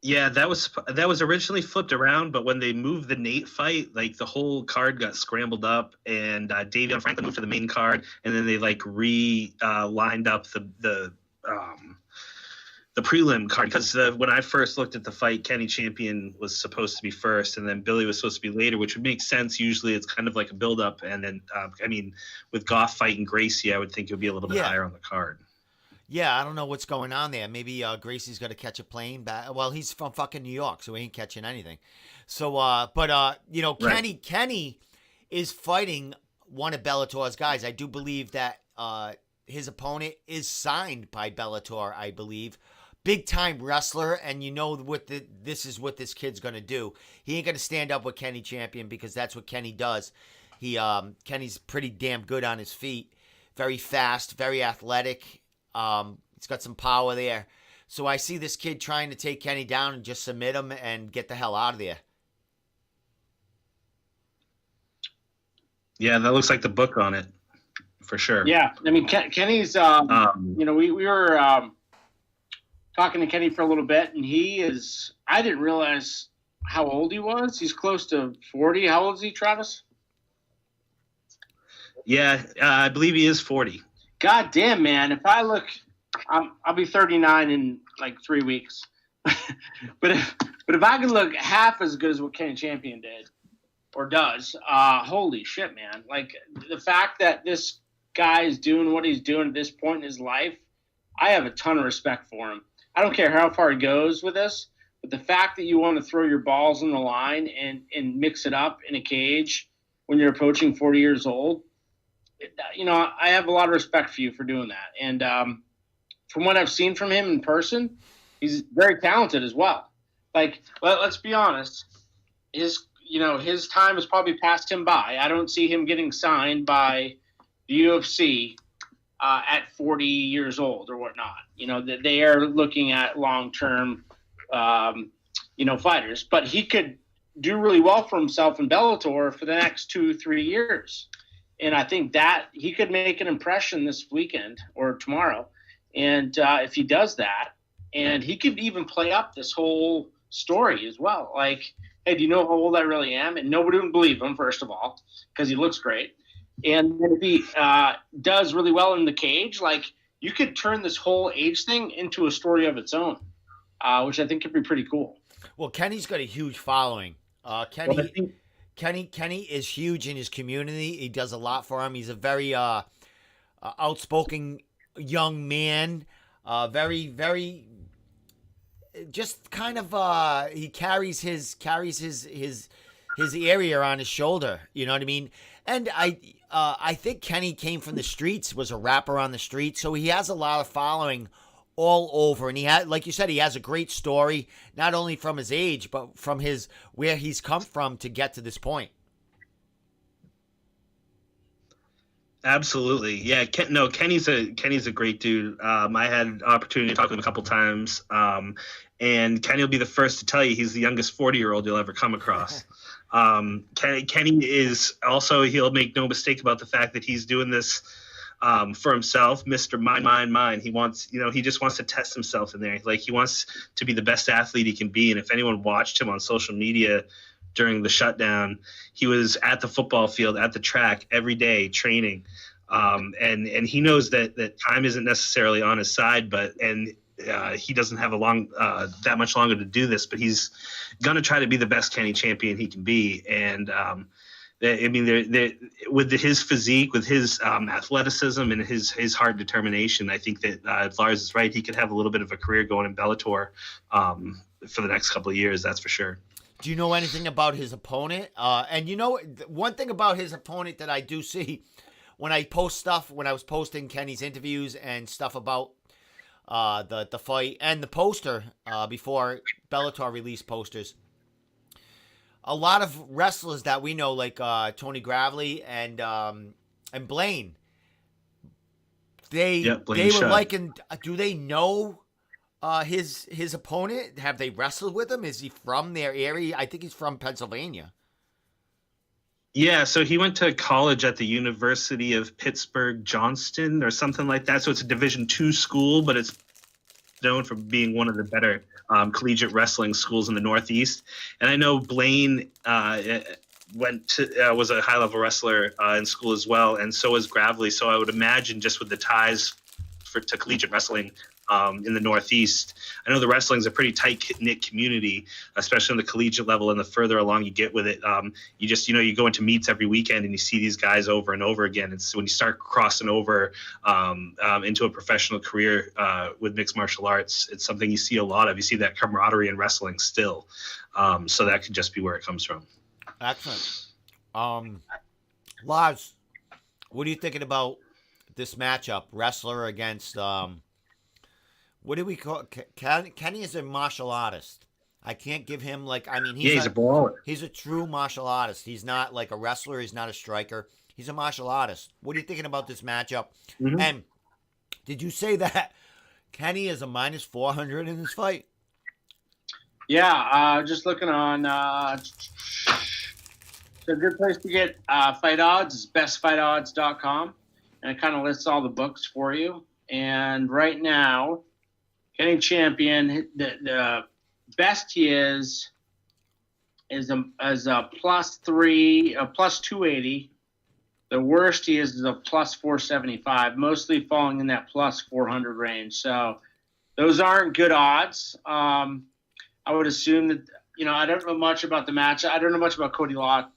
Yeah, that was originally flipped around, but when they moved the Nate fight, like the whole card got scrambled up, and Davion Franklin moved to the main card, and then they like lined up the prelim card, because when I first looked at the fight, Kenny Champion was supposed to be first, and then Billy was supposed to be later, which would make sense. Usually, it's kind of like a build-up, and then with Goff fighting Gracie, I would think it would be a little bit higher on the card. Yeah, I don't know what's going on there. Maybe Gracie's going to catch a plane back. Well, he's from fucking New York, so he ain't catching anything. So, right. Kenny is fighting one of Bellator's guys. I do believe that his opponent is signed by Bellator, I believe. Big time wrestler, and this is what this kid's gonna do. He ain't gonna stand up with Kenny Champion, because that's what Kenny does. Kenny's pretty damn good on his feet, very fast, very athletic. He's got some power there. So I see this kid trying to take Kenny down and just submit him and get the hell out of there. Yeah, that looks like the book on it, for sure. Yeah, I mean Kenny's. We were talking to Kenny for a little bit, and I didn't realize how old he was. He's close to 40. How old is he, Travis? Yeah, I believe he is 40. God damn, man. If I look, I'll be 39 in like 3 weeks. but if I can look half as good as what Kenny Champion did or does, holy shit, man. Like, the fact that this guy is doing what he's doing at this point in his life, I have a ton of respect for him. I don't care how far he goes with this, but the fact that you want to throw your balls on the line and mix it up in a cage when you're approaching 40 years old, I have a lot of respect for you for doing that. And from what I've seen from him in person, he's very talented as well. Like, let's be honest, his time has probably passed him by. I don't see him getting signed by the UFC at 40 years old or whatnot. They are looking at long-term, fighters. But he could do really well for himself in Bellator for the next 2-3 years. And I think that he could make an impression this weekend or tomorrow. And if he does that, and he could even play up this whole story as well. Like, hey, do you know how old I really am? And nobody would believe him, first of all, because he looks great. And if he does really well in the cage, like, you could turn this whole age thing into a story of its own, which I think could be pretty cool. Well, Kenny's got a huge following. Kenny is huge in his community. He does a lot for him. He's a very outspoken young man. Very, very, just kind of he carries his area on his shoulder. You know what I mean? And I think Kenny came from the streets, was a rapper on the street, so he has a lot of following all over. And he had, like you said, he has a great story, not only from his age, but from where he's come from to get to this point. Absolutely. Yeah. Kenny's a great dude. I had an opportunity to talk to him a couple times. And Kenny will be the first to tell you he's the youngest 40-year-old you'll ever come across. Kenny is also, he'll make no mistake about the fact that he's doing this for himself, Mr. Mine. He just wants to test himself in there. Like, he wants to be the best athlete he can be. And if anyone watched him on social media during the shutdown, he was at the football field, at the track every day training. And he knows that time isn't necessarily on his side, he doesn't have that much longer to do this, but he's going to try to be the best Kenny Champion he can be. And with his physique, with his athleticism and his hard determination, I think that Lars is right. He could have a little bit of a career going in Bellator for the next couple of years. That's for sure. Do you know anything about his opponent? And one thing about his opponent that I do see when I post stuff, when I was posting Kenny's interviews and stuff about the fight and the poster before Bellator released posters, a lot of wrestlers that we know, like Tony Gravely and Blaine, they Blaine were Shutt. liking. Do they know his opponent? Have they wrestled with him? Is he from their area? I think he's from Pennsylvania. Yeah, so he went to college at the University of Pittsburgh Johnston or something like that. So it's a Division II school, but it's known for being one of the better collegiate wrestling schools in the Northeast. And I know Blaine was a high level wrestler in school as well, and so was Gravely. So I would imagine, just with the ties to collegiate wrestling in the Northeast, I know the wrestling is a pretty tight knit community, especially on the collegiate level. And the further along you get with it, you go into meets every weekend and you see these guys over and over again. It's when you start crossing over into a professional career with mixed martial arts, it's something you see a lot of. You see that camaraderie in wrestling still. So that could just be where it comes from. Excellent. Lars, what are you thinking about this matchup? Wrestler against what do we call Kenny is a martial artist. I can't give him he's a baller. He's a true martial artist. He's not like a wrestler. He's not a striker. He's a martial artist. What are you thinking about this matchup? Mm-hmm. And did you say that Kenny is a minus 400 in this fight? Yeah, just looking on. So a good place to get fight odds is bestfightodds.com, and it kind of lists all the books for you. And right now, Kenny Champion, the best he is a plus 280. The worst he is a plus 475, mostly falling in that plus 400 range. So those aren't good odds. I would assume that, I don't know much about the match. I don't know much about Cody Law,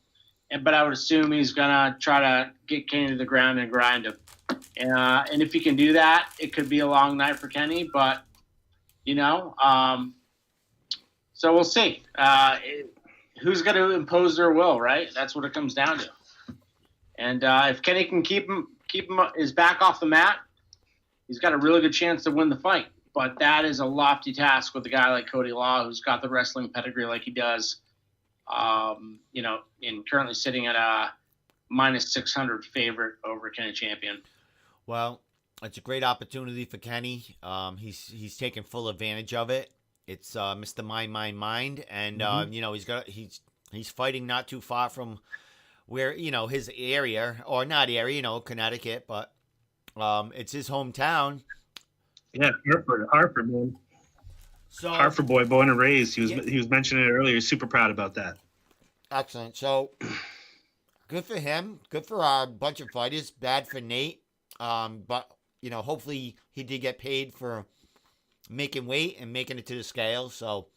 but I would assume he's going to try to get Kenny to the ground and grind him. And if he can do that, it could be a long night for Kenny. But, so we'll see. Who's going to impose their will, right? That's what it comes down to. And if Kenny can keep his back off the mat, he's got a really good chance to win the fight. But that is a lofty task with a guy like Cody Law, who's got the wrestling pedigree like he does. And currently sitting at a minus 600 favorite over Kenny Champion. Well, it's a great opportunity for Kenny. He's taking full advantage of it. It's Mr. Mind, and he's fighting not too far from where his area, or not area, Connecticut, but it's his hometown. Yeah, Hartford, man. So Hartford boy, born and raised. He was mentioning it earlier. He's super proud about that. Excellent. So good for him. Good for our bunch of fighters. Bad for Nate. But hopefully he did get paid for making weight and making it to the scale. So,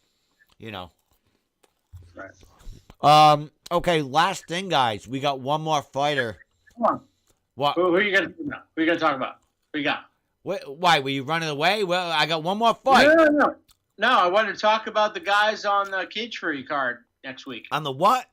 Right. Okay. Last thing, guys. We got one more fighter. Come on. What? Who are you gonna talk about? Who you got? Why were you running away? Well, I got one more fight. No, I wanted to talk about the guys on the Cage Fury card next week. On the what?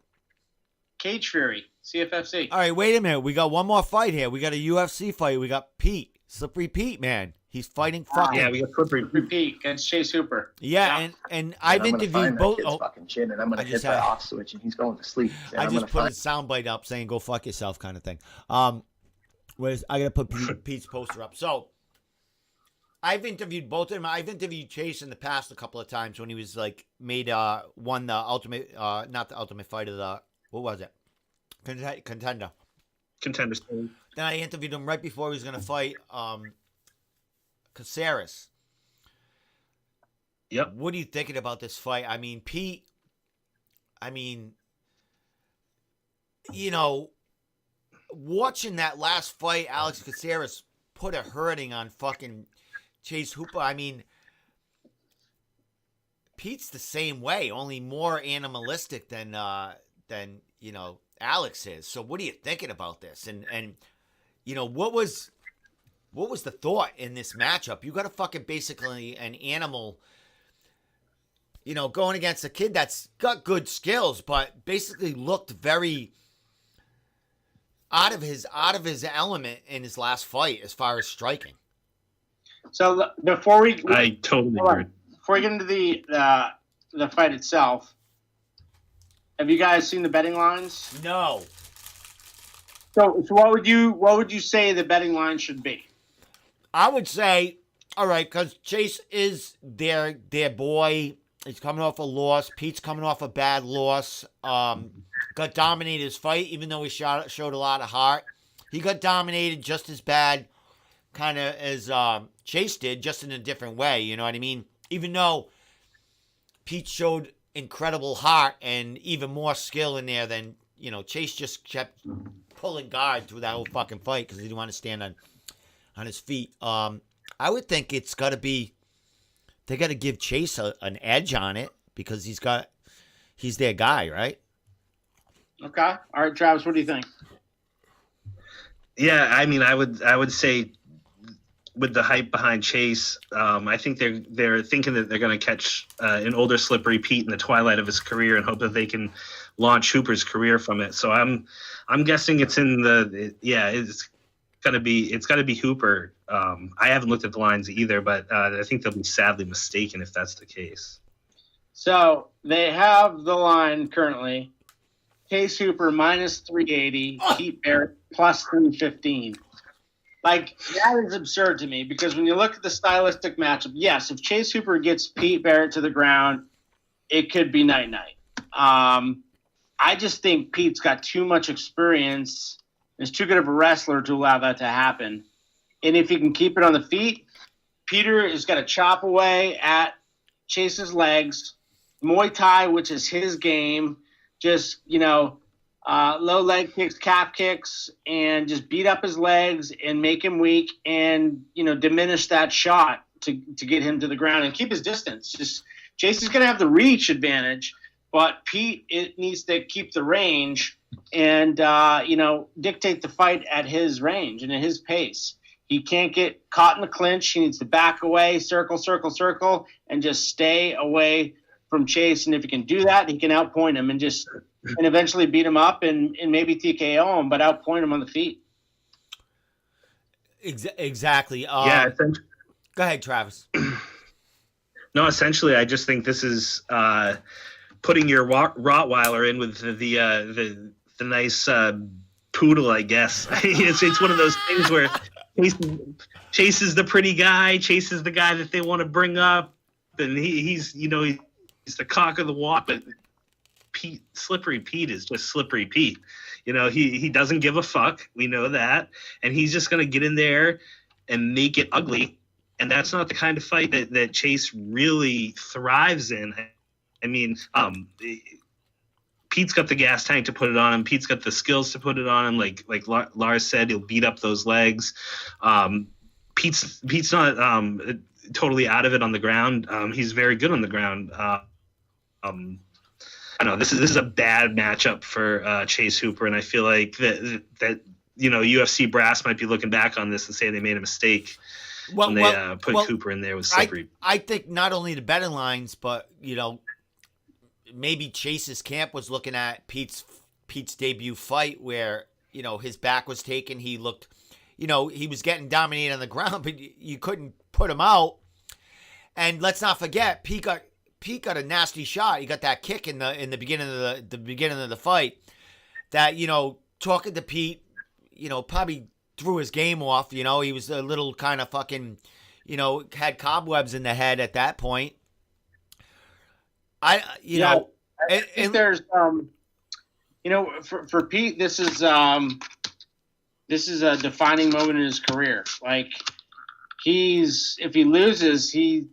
Cage Fury, CFFC. All right, wait a minute. We got one more fight here. We got a UFC fight. We got Pete, Slippery Pete, man. He's fighting fucking. Yeah, we got Slippery Pete against Chase Hooper. Yeah, and I've interviewed both. Fucking chin, and I'm gonna hit that off switch, and he's going to sleep. I just put a soundbite up saying "Go fuck yourself" kind of thing. Whereas I gotta put Pete's poster up. So I've interviewed both of them. I've interviewed Chase in the past a couple of times when he was won the ultimate, not the Ultimate Fighter, the what was it? Contender. Series. Then I interviewed him right before he was gonna fight Caceres. Yep. What are you thinking about this fight? I mean, Pete. Watching that last fight, Alex Caceres put a hurting on fucking Chase Hooper. I mean, Pete's the same way, only more animalistic than Alex is. So what are you thinking about this? And what was the thought in this matchup? You got a fucking basically an animal, going against a kid that's got good skills, but basically looked very out of his element in his last fight as far as striking. So before I totally agree. Before we get into the fight itself, have you guys seen the betting lines? No. So what would you say the betting line should be? I would say, all right, because Chase is their boy. He's coming off a loss. Pete's coming off a bad loss. Got dominated his fight, even though he showed a lot of heart. He got dominated just as bad, kind of as Chase did, just in a different way. You know what I mean? Even though Pete showed incredible heart and even more skill in there than, Chase just kept pulling guard through that whole fucking fight because he didn't want to stand on his feet. I would think it's got to be, they got to give Chase an edge on it because he's their guy, right? Okay. All right, Travis, what do you think? Yeah, I mean, I would say with the hype behind Chase, I think they're thinking that they're going to catch an older slippery Pete in the twilight of his career and hope that they can launch Hooper's career from it. So I'm guessing it's it's got to be Hooper. I haven't looked at the lines either, but I think they'll be sadly mistaken if that's the case. So they have the line currently: Chase Hooper minus 380, Pete Barrett plus 315. Like, that is absurd to me because when you look at the stylistic matchup, yes, if Chase Hooper gets Pete Barrett to the ground, it could be night-night. I just think Pete's got too much experience, is too good of a wrestler to allow that to happen. And if he can keep it on the feet, Peter is going to chop away at Chase's legs, Muay Thai, which is his game, just, low leg kicks, calf kicks, and just beat up his legs and make him weak and, diminish that shot to get him to the ground and keep his distance. Just Chase is going to have the reach advantage, but Pete needs to keep the range and, dictate the fight at his range and at his pace. He can't get caught in the clinch. He needs to back away, circle, and just stay away from Chase. And if he can do that, he can outpoint him and eventually beat him up and maybe TKO him, but outpoint him on the feet. Exactly. Go ahead, Travis. No, essentially, I just think this is putting your Rottweiler in with the nice poodle, I guess. It's one of those things where Chase is the pretty guy. Chase is the guy that they want to bring up, and he's the cock of the walk. But Slippery Pete is just Slippery Pete. He doesn't give a fuck. We know that, and he's just gonna get in there and make it ugly. And that's not the kind of fight that Chase really thrives in. I mean, Pete's got the gas tank to put it on him. Pete's got the skills to put it on him. Like Lars said, he'll beat up those legs. Pete's not totally out of it on the ground. He's very good on the ground. I know this is a bad matchup for Chase Hooper, and I feel like that UFC brass might be looking back on this and say they made a mistake when they put Hooper in there with Slippery. I think not only the betting lines, but maybe Chase's camp was looking at Pete's debut fight where his back was taken. He looked, he was getting dominated on the ground, but you couldn't put him out. And let's not forget, Pete got a nasty shot. He got that kick in the beginning of the beginning of the fight. That talking to Pete, probably threw his game off. He was a little kind of fucking, had cobwebs in the head at that point. I think there's for Pete, this is a defining moment in his career. Like if he loses, he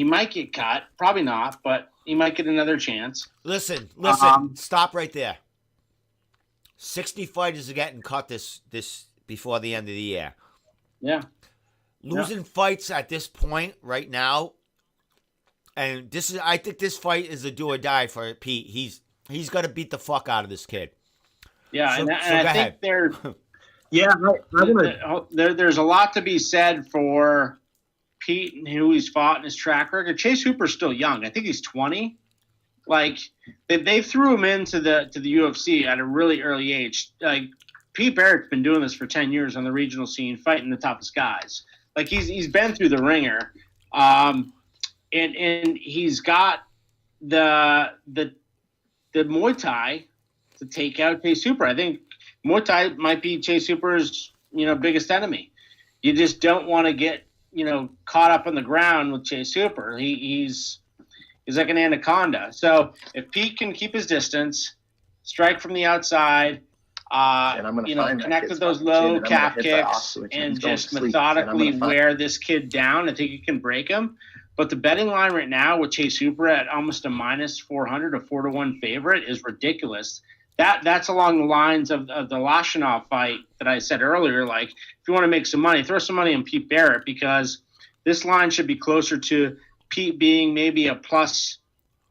might get cut, probably not, but he might get another chance. Listen, stop right there. 60 fighters are getting cut this before the end of the year. Yeah. Losing fights at this point right now. And I think this fight is a do or die for Pete. He's got to beat the fuck out of this kid. Yeah, so I think there's there's a lot to be said for Pete and who he's fought in his track record. Chase Hooper's still young. I think he's 20. Like they threw him into the UFC at a really early age. Like Pete Barrett's been doing this for 10 years on the regional scene, fighting the toughest guys. Like he's been through the ringer. And he's got the Muay Thai to take out Chase Hooper. I think Muay Thai might be Chase Hooper's biggest enemy. you just don't want to get, caught up on the ground with Chase Hooper. He's like an anaconda. So if Pete can keep his distance, strike from the outside, connect with those low calf kicks, and just methodically wear this kid down, I think you can break him. But the betting line right now with Chase Hooper at almost a minus 400, a 4-1 favorite is ridiculous. That's along the lines of the Lashinov fight that I said earlier. Like, if you want to make some money, throw some money on Pete Barrett, because this line should be closer to Pete being maybe a plus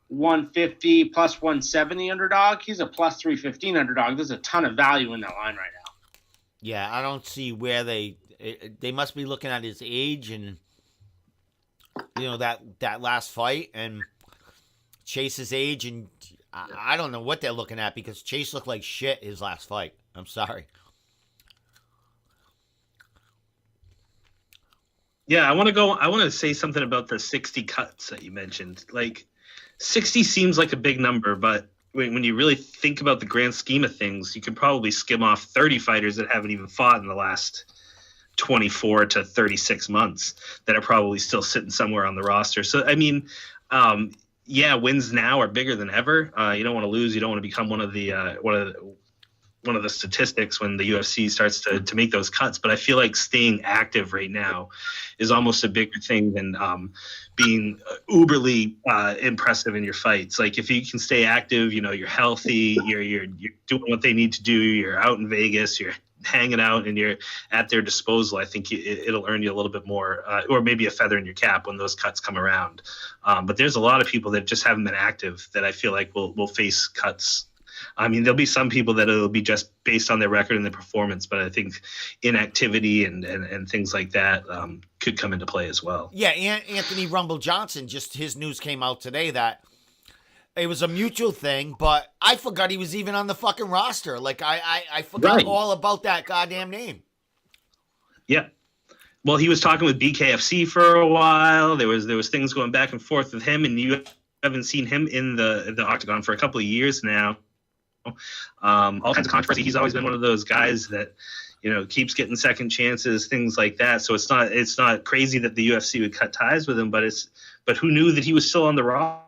150, plus 170 underdog. He's a plus 315 underdog. There's a ton of value in that line right now. Yeah, I don't see where they must be looking at his age and that last fight and Chase's age, and I don't know what they're looking at, because Chase looked like shit his last fight. I'm sorry. Yeah, I want to say something about the 60 cuts that you mentioned. Like, 60 seems like a big number, but when you really think about the grand scheme of things, you could probably skim off 30 fighters that haven't even fought in the last 24 to 36 months that are probably still sitting somewhere on the roster. So, I mean, wins now are bigger than ever. You don't want to lose. You don't want to become one of the statistics when the UFC starts to make those cuts. But I feel like staying active right now is almost a bigger thing than being uberly impressive in your fights. Like, if you can stay active, you're healthy, you're doing what they need to do, you're out in Vegas, you're hanging out, and you're at their disposal, I think it'll earn you a little bit more, or maybe a feather in your cap when those cuts come around. But there's a lot of people that just haven't been active that I feel like will face cuts. I mean, there'll be some people that it'll be just based on their record and their performance, but I think inactivity and things like that could come into play as well. Yeah, Anthony Rumble Johnson, just his news came out today that it was a mutual thing, but I forgot he was even on the fucking roster. Like, I forgot all about that goddamn name. Yeah. Well, he was talking with BKFC for a while. There was things going back and forth with him, and you haven't seen him in the octagon for a couple of years now. All kinds of controversy. He's always been one of those guys that, keeps getting second chances, things like that. So it's not crazy that the UFC would cut ties with him, but who knew that he was still on the roster?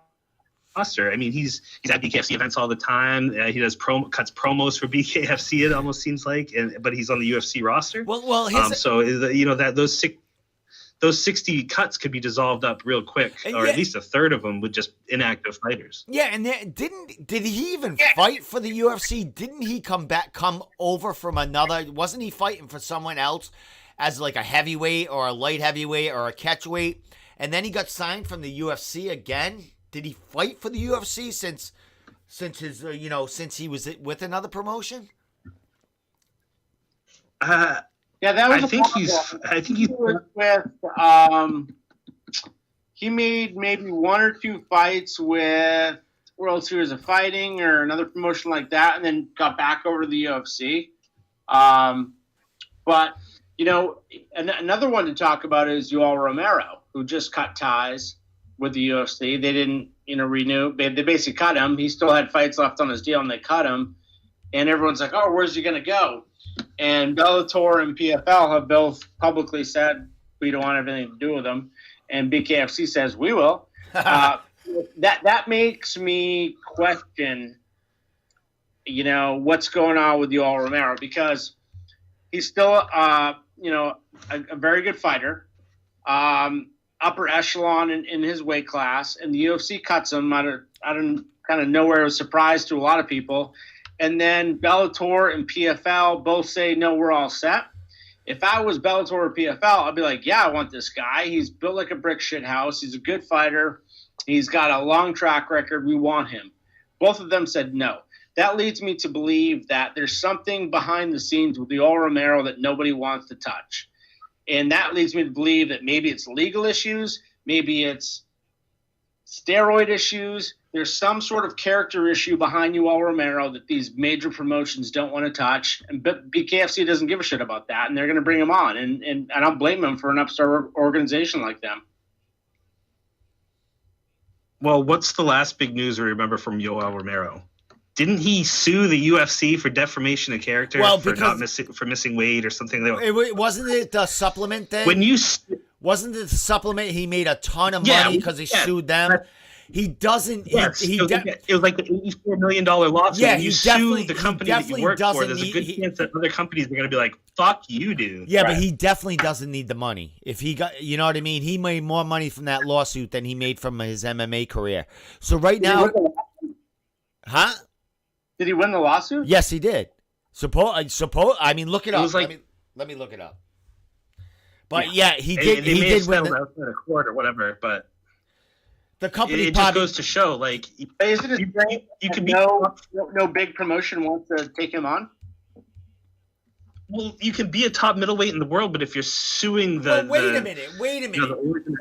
I mean, he's at BKFC events all the time. He does cuts promos for BKFC. It almost seems like, but he's on the UFC roster. Well, those 60 cuts could be dissolved up real quick, or at least a third of them with just inactive fighters. Yeah, and did he even fight for the UFC? Didn't he come over from another? Wasn't he fighting for someone else as like a heavyweight or a light heavyweight or a catchweight? And then he got signed from the UFC again. Did he fight for the UFC since his since he was with another promotion? Yeah, that was. I think he's with. He made maybe one or two fights with World Series of Fighting or another promotion like that, and then got back over to the UFC. But another one to talk about is Yoel Romero, who just cut ties with the UFC. They didn't, renew. They basically cut him. He still had fights left on his deal, and they cut him. And everyone's like, "Oh, where's he going to go?" And Bellator and PFL have both publicly said we don't want anything to do with him, and BKFC says we will. That makes me question, what's going on with Yoel Romero, because he's still, a very good fighter, upper echelon in his weight class, and the UFC cuts him out of kind of nowhere. It was a surprise to a lot of people. And then Bellator and PFL both say, no, we're all set. If I was Bellator or PFL, I'd be like, yeah, I want this guy. He's built like a brick shit house. He's a good fighter. He's got a long track record. We want him. Both of them said no. That leads me to believe that there's something behind the scenes with Yoel Romero that nobody wants to touch. And that leads me to believe that maybe it's legal issues. Maybe it's steroid issues. There's some sort of character issue behind Yoel Romero that these major promotions don't want to touch, and BKFC doesn't give a shit about that, and they're going to bring him on, and I don't blame him for an upstart organization like them. Well, what's the last big news we remember from Yoel Romero? Didn't he sue the UFC for defamation of character for missing weight or something? Wasn't it the supplement thing? Wasn't it the supplement? He made a ton of money because he sued them. He doesn't. Yes, it was like the $84 million lawsuit. Yeah, you sue the company that you work for. There's a good chance that other companies are going to be like, "Fuck you, dude." Yeah, but he definitely doesn't need the money. If he got, you know what I mean. He made more money from that lawsuit than he made from his MMA career. So right now, huh? Did he win the lawsuit? Yes, he did. I mean, look it up. Let me look it up. But yeah, he did. He did win outside of court or whatever, but. The company it just goes to show, like, isn't it you can be no big promotion wants to take him on. Well, you can be a top middleweight in the world, but if you're suing wait a minute.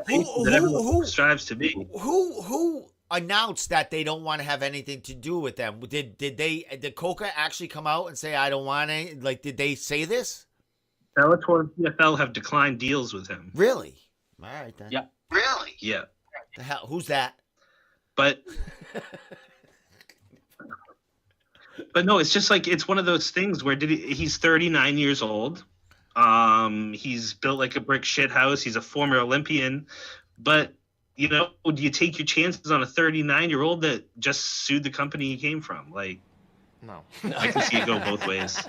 Who strives to be? Who announced that they don't want to have anything to do with them? Did Coca actually come out and say I don't want any? Like, did they say this? Bellator and PFL have declined deals with him. Really? All right then. Yeah. Really? Yeah. The hell? Who's that? But no, it's just like it's one of those things where he's 39 years old. He's built like a brick shit house. He's a former Olympian, but do you take your chances on a 39-year-old that just sued the company he came from? Like, no, I can see it go both ways.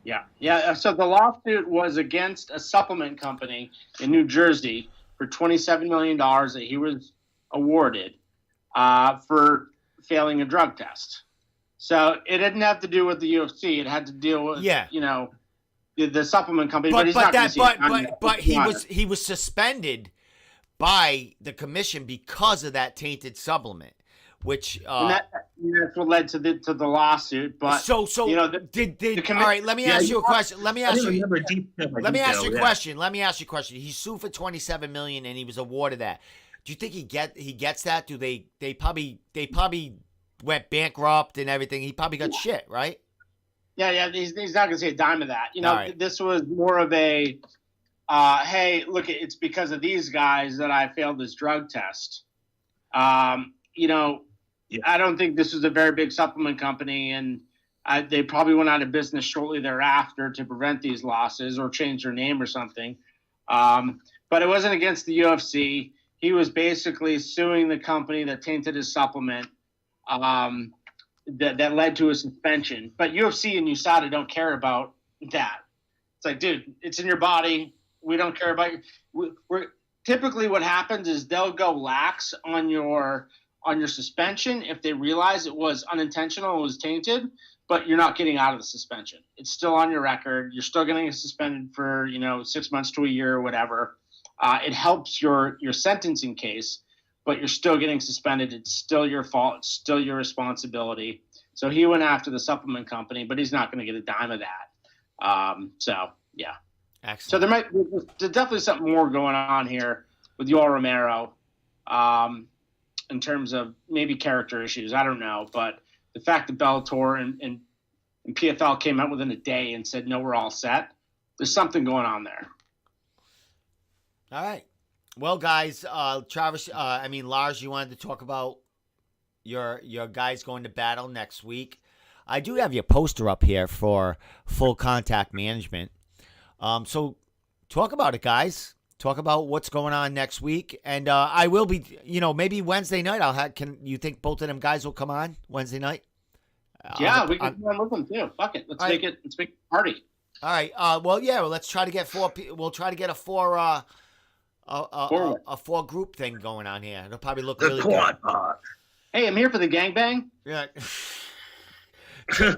Yeah. So the lawsuit was against a supplement company in New Jersey for $27 million that he was awarded for failing a drug test. So it didn't have to do with the UFC. It had to deal with, the supplement company. But he was suspended by the commission because of that tainted supplement, which and that's what led to the lawsuit. But all right, let me ask you a question. Let me ask you a question. He sued for $27 million and he was awarded that. Do you think he gets that? Do they probably went bankrupt and everything? He probably got shit, right? Yeah. He's not gonna see a dime of that. Right. This was more of a hey, look, it's because of these guys that I failed this drug test. I don't think this was a very big supplement company, and they probably went out of business shortly thereafter to prevent these losses or change their name or something. But it wasn't against the UFC. He was basically suing the company that tainted his supplement that led to a suspension. But UFC and USADA don't care about that. It's like, dude, it's in your body. We don't care about you. Typically what happens is they'll go lax on your suspension if they realize it was unintentional and was tainted, but you're not getting out of the suspension. It's still on your record. You're still getting suspended for 6 months to a year or whatever. It helps your sentencing case, but you're still getting suspended. It's still your fault. It's still your responsibility. So he went after the supplement company, but he's not going to get a dime of that. Yeah. Excellent. So there's definitely something more going on here with Yoel Romero. In terms of maybe character issues, I don't know. But the fact that Bellator and PFL came out within a day and said, no, we're all set, there's something going on there. All right. Well, guys, Lars, you wanted to talk about your guys going to battle next week. I do have your poster up here for Full Contact Management. So talk about it, guys. Talk about what's going on next week. And I will be, maybe Wednesday night. Can you think both of them guys will come on Wednesday night? Yeah, we can come on with them too. Fuck it. Let's make it a party. All right. Let's try to get four. We'll try to get a four group thing going on here. It'll probably look really good. Hey, I'm here for the gangbang. Yeah. All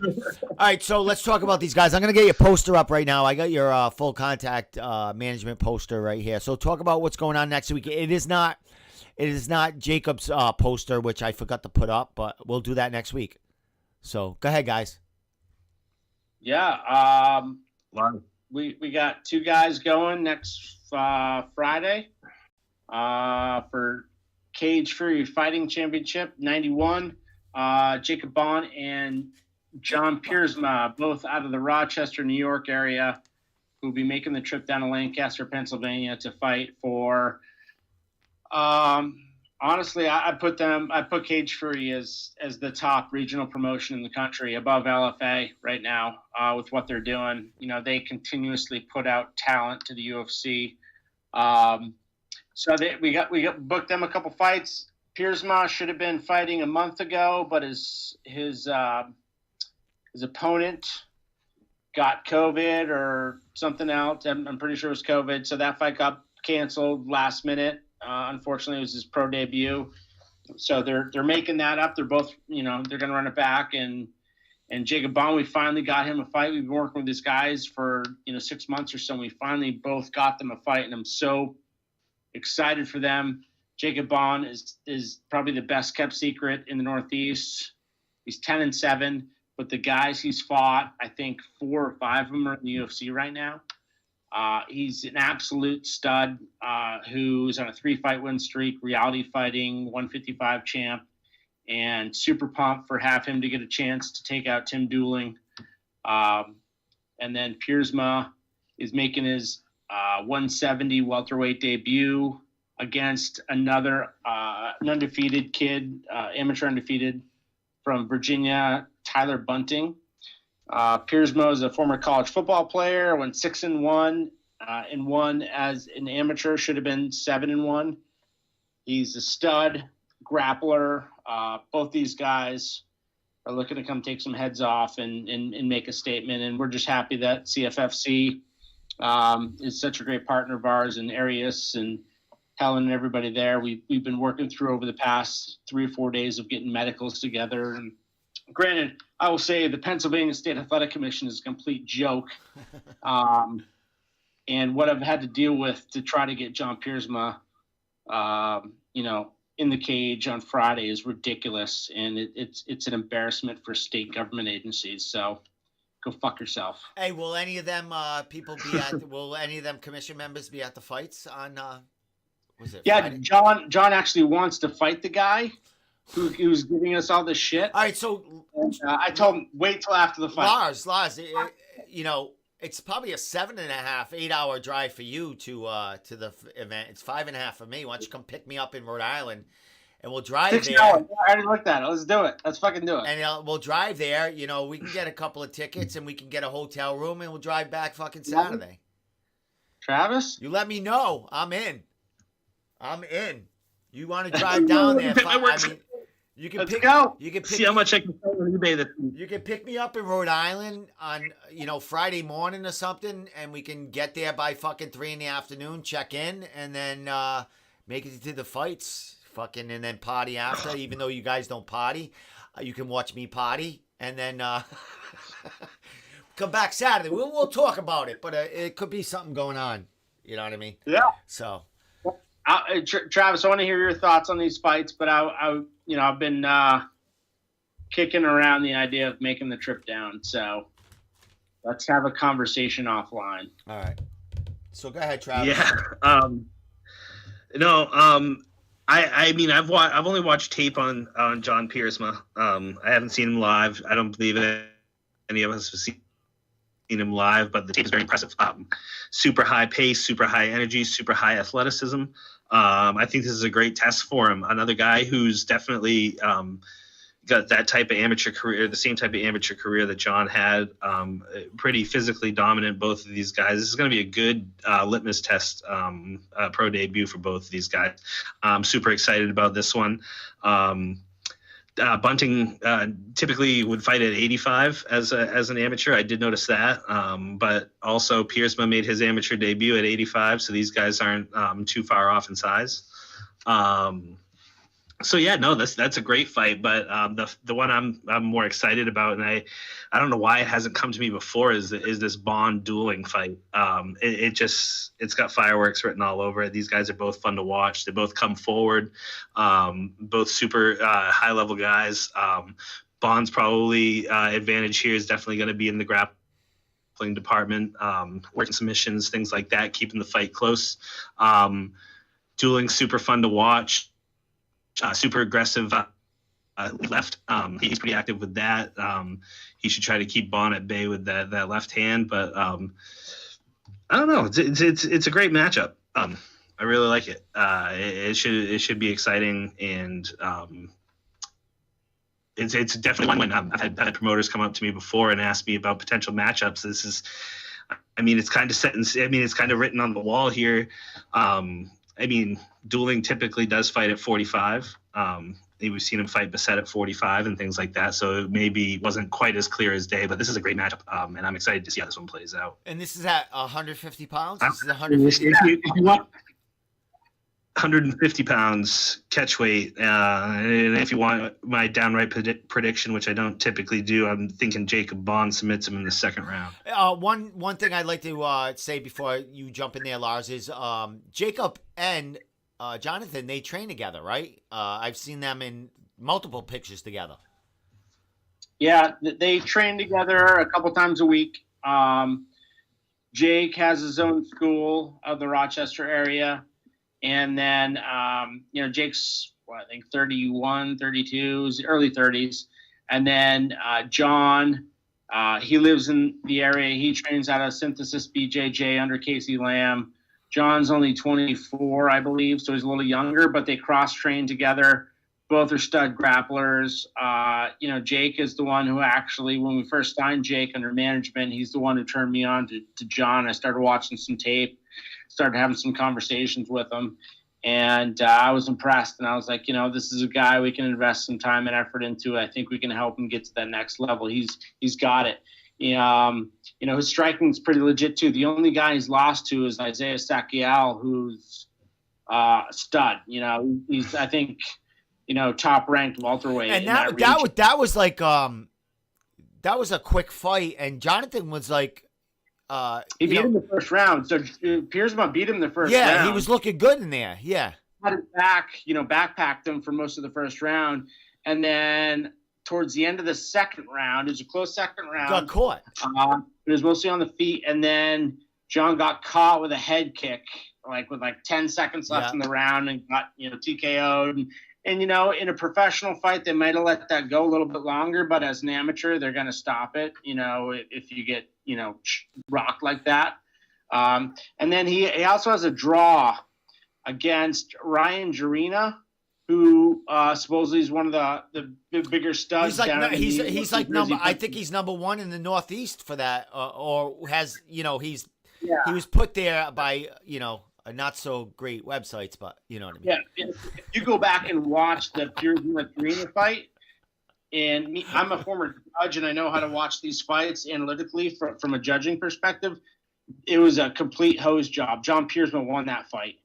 right, so let's talk about these guys. I'm going to get your poster up right now. I got your Full Contact Management poster right here. So talk about what's going on next week. It is not Jacob's poster, which I forgot to put up, but we'll do that next week. So go ahead, guys. Yeah, we got two guys going next Friday for Cage Fury Fighting Championship 91. Jacob Bond and John Piersma, both out of the Rochester, New York area, who will be making the trip down to Lancaster, Pennsylvania to fight for our Honestly, I put Cage Fury as the top regional promotion in the country, above LFA right now, with what they're doing. You know, they continuously put out talent to the UFC. So we booked them a couple fights. Piersma should have been fighting a month ago, but his opponent got COVID or something else. I'm pretty sure it was COVID. So that fight got canceled last minute. Unfortunately, it was his pro debut. So they're making that up. They're both, they're going to run it back. And Jacob Bond, we finally got him a fight. We've been working with these guys for, 6 months or so. And we finally both got them a fight. And I'm so excited for them. Jacob Bond is probably the best kept secret in the Northeast. He's 10-7, but the guys he's fought, I think 4 or 5 of them are in the UFC right now. He's an absolute stud who's on a 3-fight win streak, reality fighting, 155 champ, and super pumped for have him to get a chance to take out Tim Dooling. And then Piersma is making his 170 welterweight debut against an undefeated kid, amateur undefeated from Virginia, Tyler Bunting. Piersma is a former college football player, went 6-1 and won as an amateur, should have been 7-1. He's a stud grappler. Both these guys are looking to come take some heads off and make a statement. And we're just happy that CFFC is such a great partner of ours, and Arias and Helen and everybody there. We've been working through over the past 3 or 4 days of getting medicals together. And granted, I will say the Pennsylvania State Athletic Commission is a complete joke. And what I've had to deal with to try to get John Piersma, in the cage on Friday is ridiculous. And it's an embarrassment for state government agencies. So go fuck yourself. Hey, will any of them will any of them commission members be at the fights on, was it Friday? John actually wants to fight the guy who's giving us all this shit. All right, so I told him wait till after the fight. Lars, it's probably a 7.5, 8 hour drive for you to the event. It's 5.5 for me. Why don't you come pick me up in Rhode Island, and we'll drive 6 there. hours. I already looked at it. Let's do it. Let's fucking do it. And we'll drive there. We can get a couple of tickets, and we can get a hotel room, and we'll drive back fucking Saturday. Travis, you let me know. I'm in. You want to drive down there? You can go. You can see how much I can sell on eBay. You can pick me up in Rhode Island on Friday morning or something, and we can get there by fucking 3 p.m. Check in, and then make it to the fights, fucking, and then party after. Even though you guys don't party, you can watch me party, and then come back Saturday. We'll talk about it, but it could be something going on. You know what I mean? Yeah. So. Travis, I want to hear your thoughts on these fights, but I've been kicking around the idea of making the trip down. So let's have a conversation offline. All right. So go ahead, Travis. Yeah. I've only watched tape on John Piersma. I haven't seen him live. I don't believe any of us have seen him live, but the tape is very impressive. Super high pace, super high energy, super high athleticism. I think this is a great test for him. Another guy who's definitely got that type of amateur career, the same type of amateur career that John had. Pretty physically dominant, both of these guys. This is going to be a good litmus test pro debut for both of these guys. I'm super excited about this one. Bunting typically would fight at 85 as an amateur. I did notice that, but also Piersma made his amateur debut at 85, so these guys aren't too far off in size. So yeah, no, that's a great fight, but the one I'm more excited about, and I don't know why it hasn't come to me before, is this Bond dueling fight. It's got fireworks written all over it. These guys are both fun to watch. They both come forward, both super high level guys. Bond's probably advantage here is definitely going to be in the grappling department, working submissions, things like that, keeping the fight close. Dueling super fun to watch. Super aggressive left. He's pretty active with that. He should try to keep Bond at bay with that left hand. But I don't know. It's a great matchup. I I really like it. It should be exciting, and it's definitely one. I've had promoters come up to me before and ask me about potential matchups. This is, I mean, it's kind of set in. I mean, it's kind of written on the wall here. I mean, dueling typically does fight at 45. We've seen him fight Beset at 45 and things like that. So it maybe wasn't quite as clear as day, but this is a great matchup, and I'm excited to see how this one plays out. And this is at 150 pounds? This is 150 if you want 150 pounds catch weight. And if you want my downright prediction, which I don't typically do, I'm thinking Jacob Bond submits him in the second round. One thing I'd like to say before you jump in there, Lars, is Jacob and Jonathan, they train together, right? I've seen them in multiple pictures together. Yeah, they train together a couple times a week. Jake has his own school of the Rochester area. And then, Jake's, I think 31, 32, early 30s. And then John, he lives in the area. He trains out of Synthesis BJJ under Casey Lamb. John's only 24, I believe, so he's a little younger, but they cross-train together. Both are stud grapplers. Jake is the one who actually, when we first signed Jake under management, he's the one who turned me on to John. I started watching some tape, started having some conversations with him, and I was impressed. And I was like, this is a guy we can invest some time and effort into. I think we can help him get to that next level. He's got it. His striking is pretty legit too. The only guy he's lost to is Isaiah Sakiel, who's a stud. He's, I think, top ranked welterweight. And that was like that was a quick fight, and Jonathan was like he beat him in the first round. So Piersma beat him in the first round. Yeah, he was looking good in there. Yeah. Had his back, backpacked him for most of the first round, and then towards the end of the second round, it was a close second round. Got caught. It was mostly on the feet, and then John got caught with a head kick, with 10 seconds left in the round, and got TKO'd. And in a professional fight, they might have let that go a little bit longer, but as an amateur, they're going to stop it. If you get rocked like that. And then he also has a draw against Ryan Jarina, who supposedly is one of the bigger studs. He's like number. I think he's number one in the Northeast for that, or has he was put there by not so great websites, but you know what I mean. Yeah, if you go back and watch the Piersma fight, and I'm a former judge, and I know how to watch these fights analytically from a judging perspective. It was a complete hose job. John Piersma won that fight.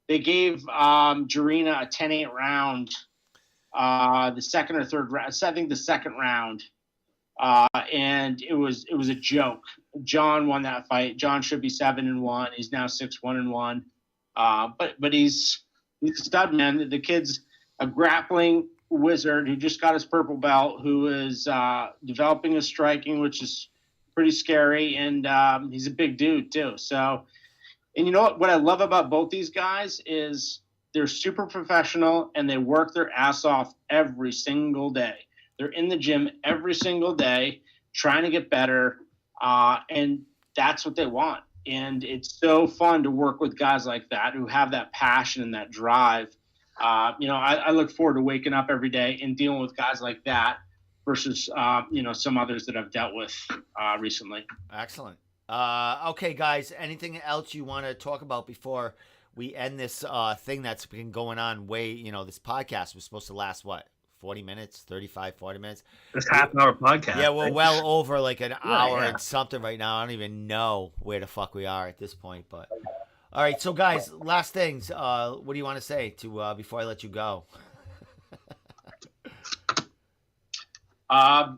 They gave Jarina a 10-8 round, the second or third round. I think the second round, and it was a joke. John won that fight. John should be 7-1. He's now 6-1-1. But he's a stud, man. The kid's a grappling wizard who just got his purple belt, who is developing his striking, which is pretty scary, and he's a big dude too. So. And you know what I love about both these guys is they're super professional and they work their ass off every single day. They're in the gym every single day trying to get better, and that's what they want. And it's so fun to work with guys like that who have that passion and that drive. I look forward to waking up every day and dealing with guys like that versus, some others that I've dealt with recently. Excellent. Okay, guys, anything else you want to talk about before we end this thing that's been going on this podcast was supposed to last, 40 minutes, 35, 40 minutes? This half-hour podcast. Yeah, we're well over an hour and something right now. I don't even know where the fuck we are at this point. But all right, so guys, last things. What do you want to say before I let you go? I'll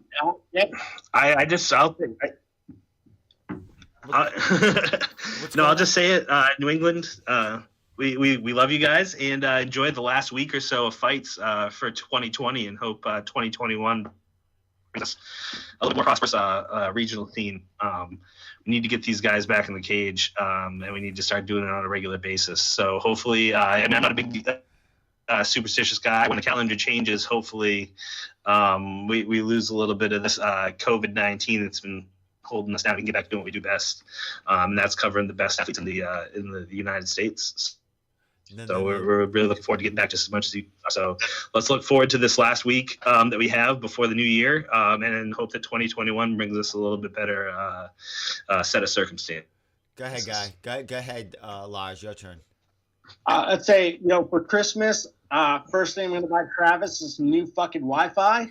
just say it. New England, we love you guys and enjoyed the last week or so of fights for 2020 and hope 2021 brings us a little more prosperous regional scene. We need to get these guys back in the cage, and we need to start doing it on a regular basis. So hopefully, I'm not a big superstitious guy. When the calendar changes, hopefully we lose a little bit of this COVID-19 that's been holding us down. We can get back to doing what we do best, and that's covering the best athletes in the United States. So we're really looking forward to getting back just as much as you. So let's look forward to this last week that we have before the new year, and hope that 2021 brings us a little bit better set of circumstances. Go ahead, Guy. Go ahead, Lars. Your turn. I'd say, for Christmas, first thing I'm going to buy Travis is some new fucking Wi-Fi.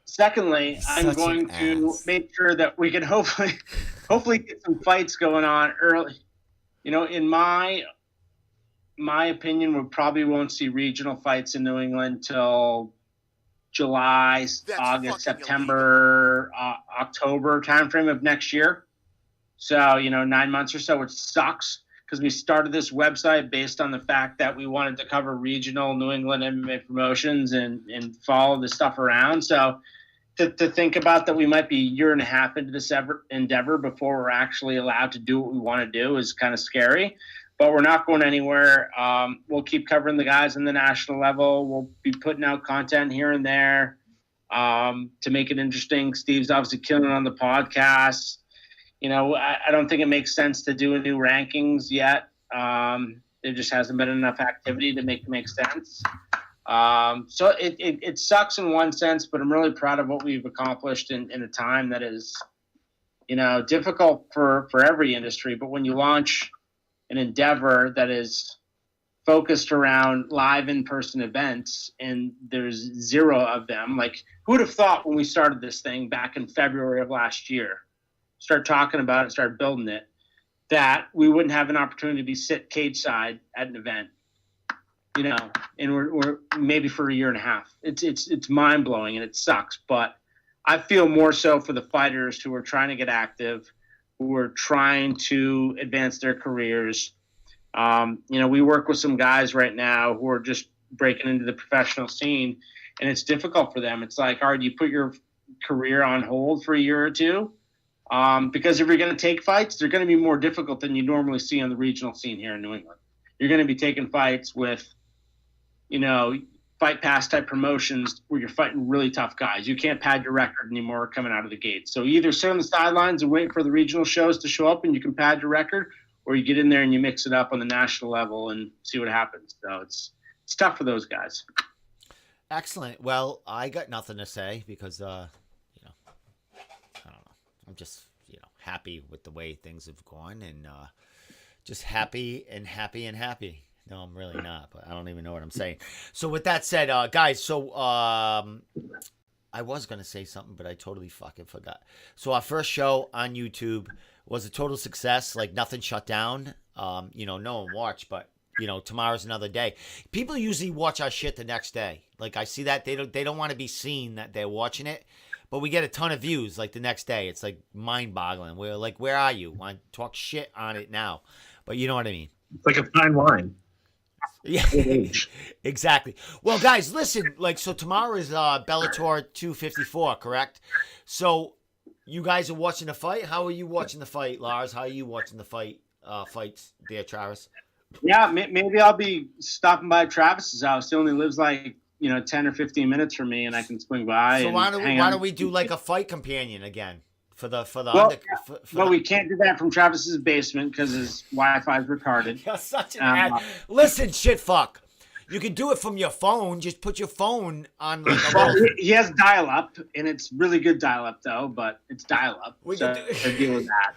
Secondly, I'm going to make sure that we can hopefully get some fights going on early. In my opinion, we probably won't see regional fights in New England till July, August, September, October timeframe of next year. So, 9 months or so, which sucks because we started this website based on the fact that we wanted to cover regional New England MMA promotions and follow the stuff around. So to think about that we might be a year and a half into this endeavor before we're actually allowed to do what we want to do is kind of scary. But we're not going anywhere. We'll keep covering the guys on the national level. We'll be putting out content here and there to make it interesting. Steve's obviously killing it on the podcast. I don't think it makes sense to do a new rankings yet. There just hasn't been enough activity to make sense. So it sucks in one sense, but I'm really proud of what we've accomplished in a time that is, difficult for every industry. But when you launch an endeavor that is focused around live in-person events and there's zero of them, like who would have thought when we started this thing back in February of last year, start talking about it, start building it, that we wouldn't have an opportunity to be sit cage side at an event, and we're maybe for a year and a half. It's mind blowing and it sucks, but I feel more so for the fighters who are trying to get active, who are trying to advance their careers. We work with some guys right now who are just breaking into the professional scene, and it's difficult for them. It's like, all right, you put your career on hold for a year or two. Because if you're going to take fights, they're going to be more difficult than you normally see on the regional scene here in New England. You're going to be taking fights with, fight pass type promotions where you're fighting really tough guys. You can't pad your record anymore coming out of the gate. So you either sit on the sidelines and wait for the regional shows to show up and you can pad your record, or you get in there and you mix it up on the national level and see what happens. So it's tough for those guys. Excellent. Well, I got nothing to say because, I don't know. I'm just, happy with the way things have gone and just happy. No, I'm really not, but I don't even know what I'm saying. So with that said, guys, I was going to say something, but I totally fucking forgot. So our first show on YouTube was a total success. Like nothing shut down. No one watched, but tomorrow's another day. People usually watch our shit the next day. Like I see that they don't want to be seen that they're watching it. But we get a ton of views like the next day. It's like mind-boggling. We're like, where are you? Want to talk shit on it now? But you know what I mean. It's like a fine wine. Yeah, exactly. Well, guys, listen. So tomorrow is Bellator 254, correct? So you guys are watching the fight. How are you watching the fight, Lars? How are you watching the fights there, Travis? Yeah, maybe I'll be stopping by Travis's house. He only lives like 10 or 15 minutes from me, and I can swing by. So why don't we do like a fight companion again for the Well, we can't do that from Travis's basement because his Wi-Fi is retarded. You're such an ad. Listen, shit, fuck. You can do it from your phone. Just put your phone on like a little... He has dial-up, and it's really good dial-up though. But it's dial-up. So deal with that.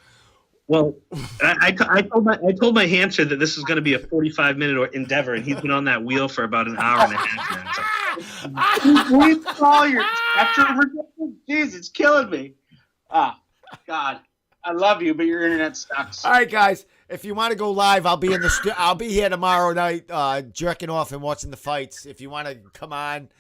Well, I told my hamster that this was going to be a 45-minute endeavor, and he's been on that wheel for about an hour and a half now. Jeez, it's killing me. Oh, God. I love you, but your internet sucks. All right, guys. If you want to go live, I'll be I'll be here tomorrow night, jerking off and watching the fights. If you want to come on,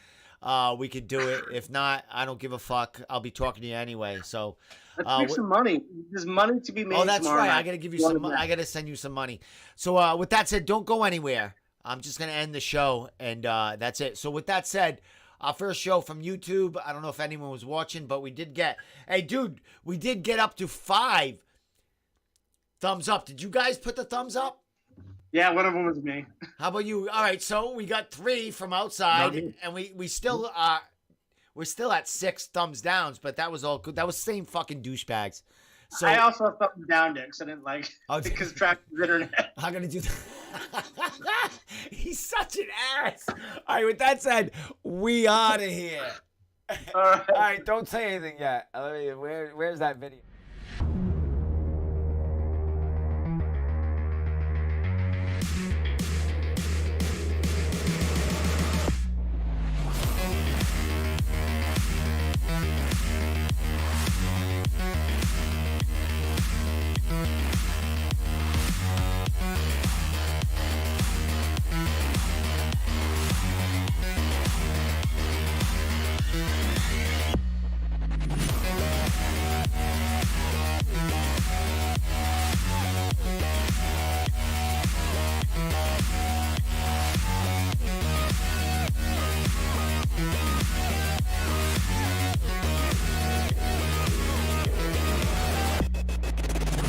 we could do it. If not, I don't give a fuck. I'll be talking to you anyway. So. Let's make some money. There's money to be made. Oh, that's right. Night. I gotta give you some. I gotta send you some money. So, with that said, don't go anywhere. I'm just gonna end the show, and that's it. So, with that said, our first show from YouTube. I don't know if anyone was watching, but we did get. Hey, dude, we did get up to 5 thumbs up. Did you guys put the thumbs up? Yeah, one of them was me. How about you? All right, so we got 3 from outside, and we still we're still at 6 thumbs downs, but that was all good. That was same fucking douchebags So I also have something down there because I didn't like because Tractor's internet. I'm gonna do that. He's such an ass. All right, with that said, we out of here. All right. All right, don't say anything yet. Where's that video?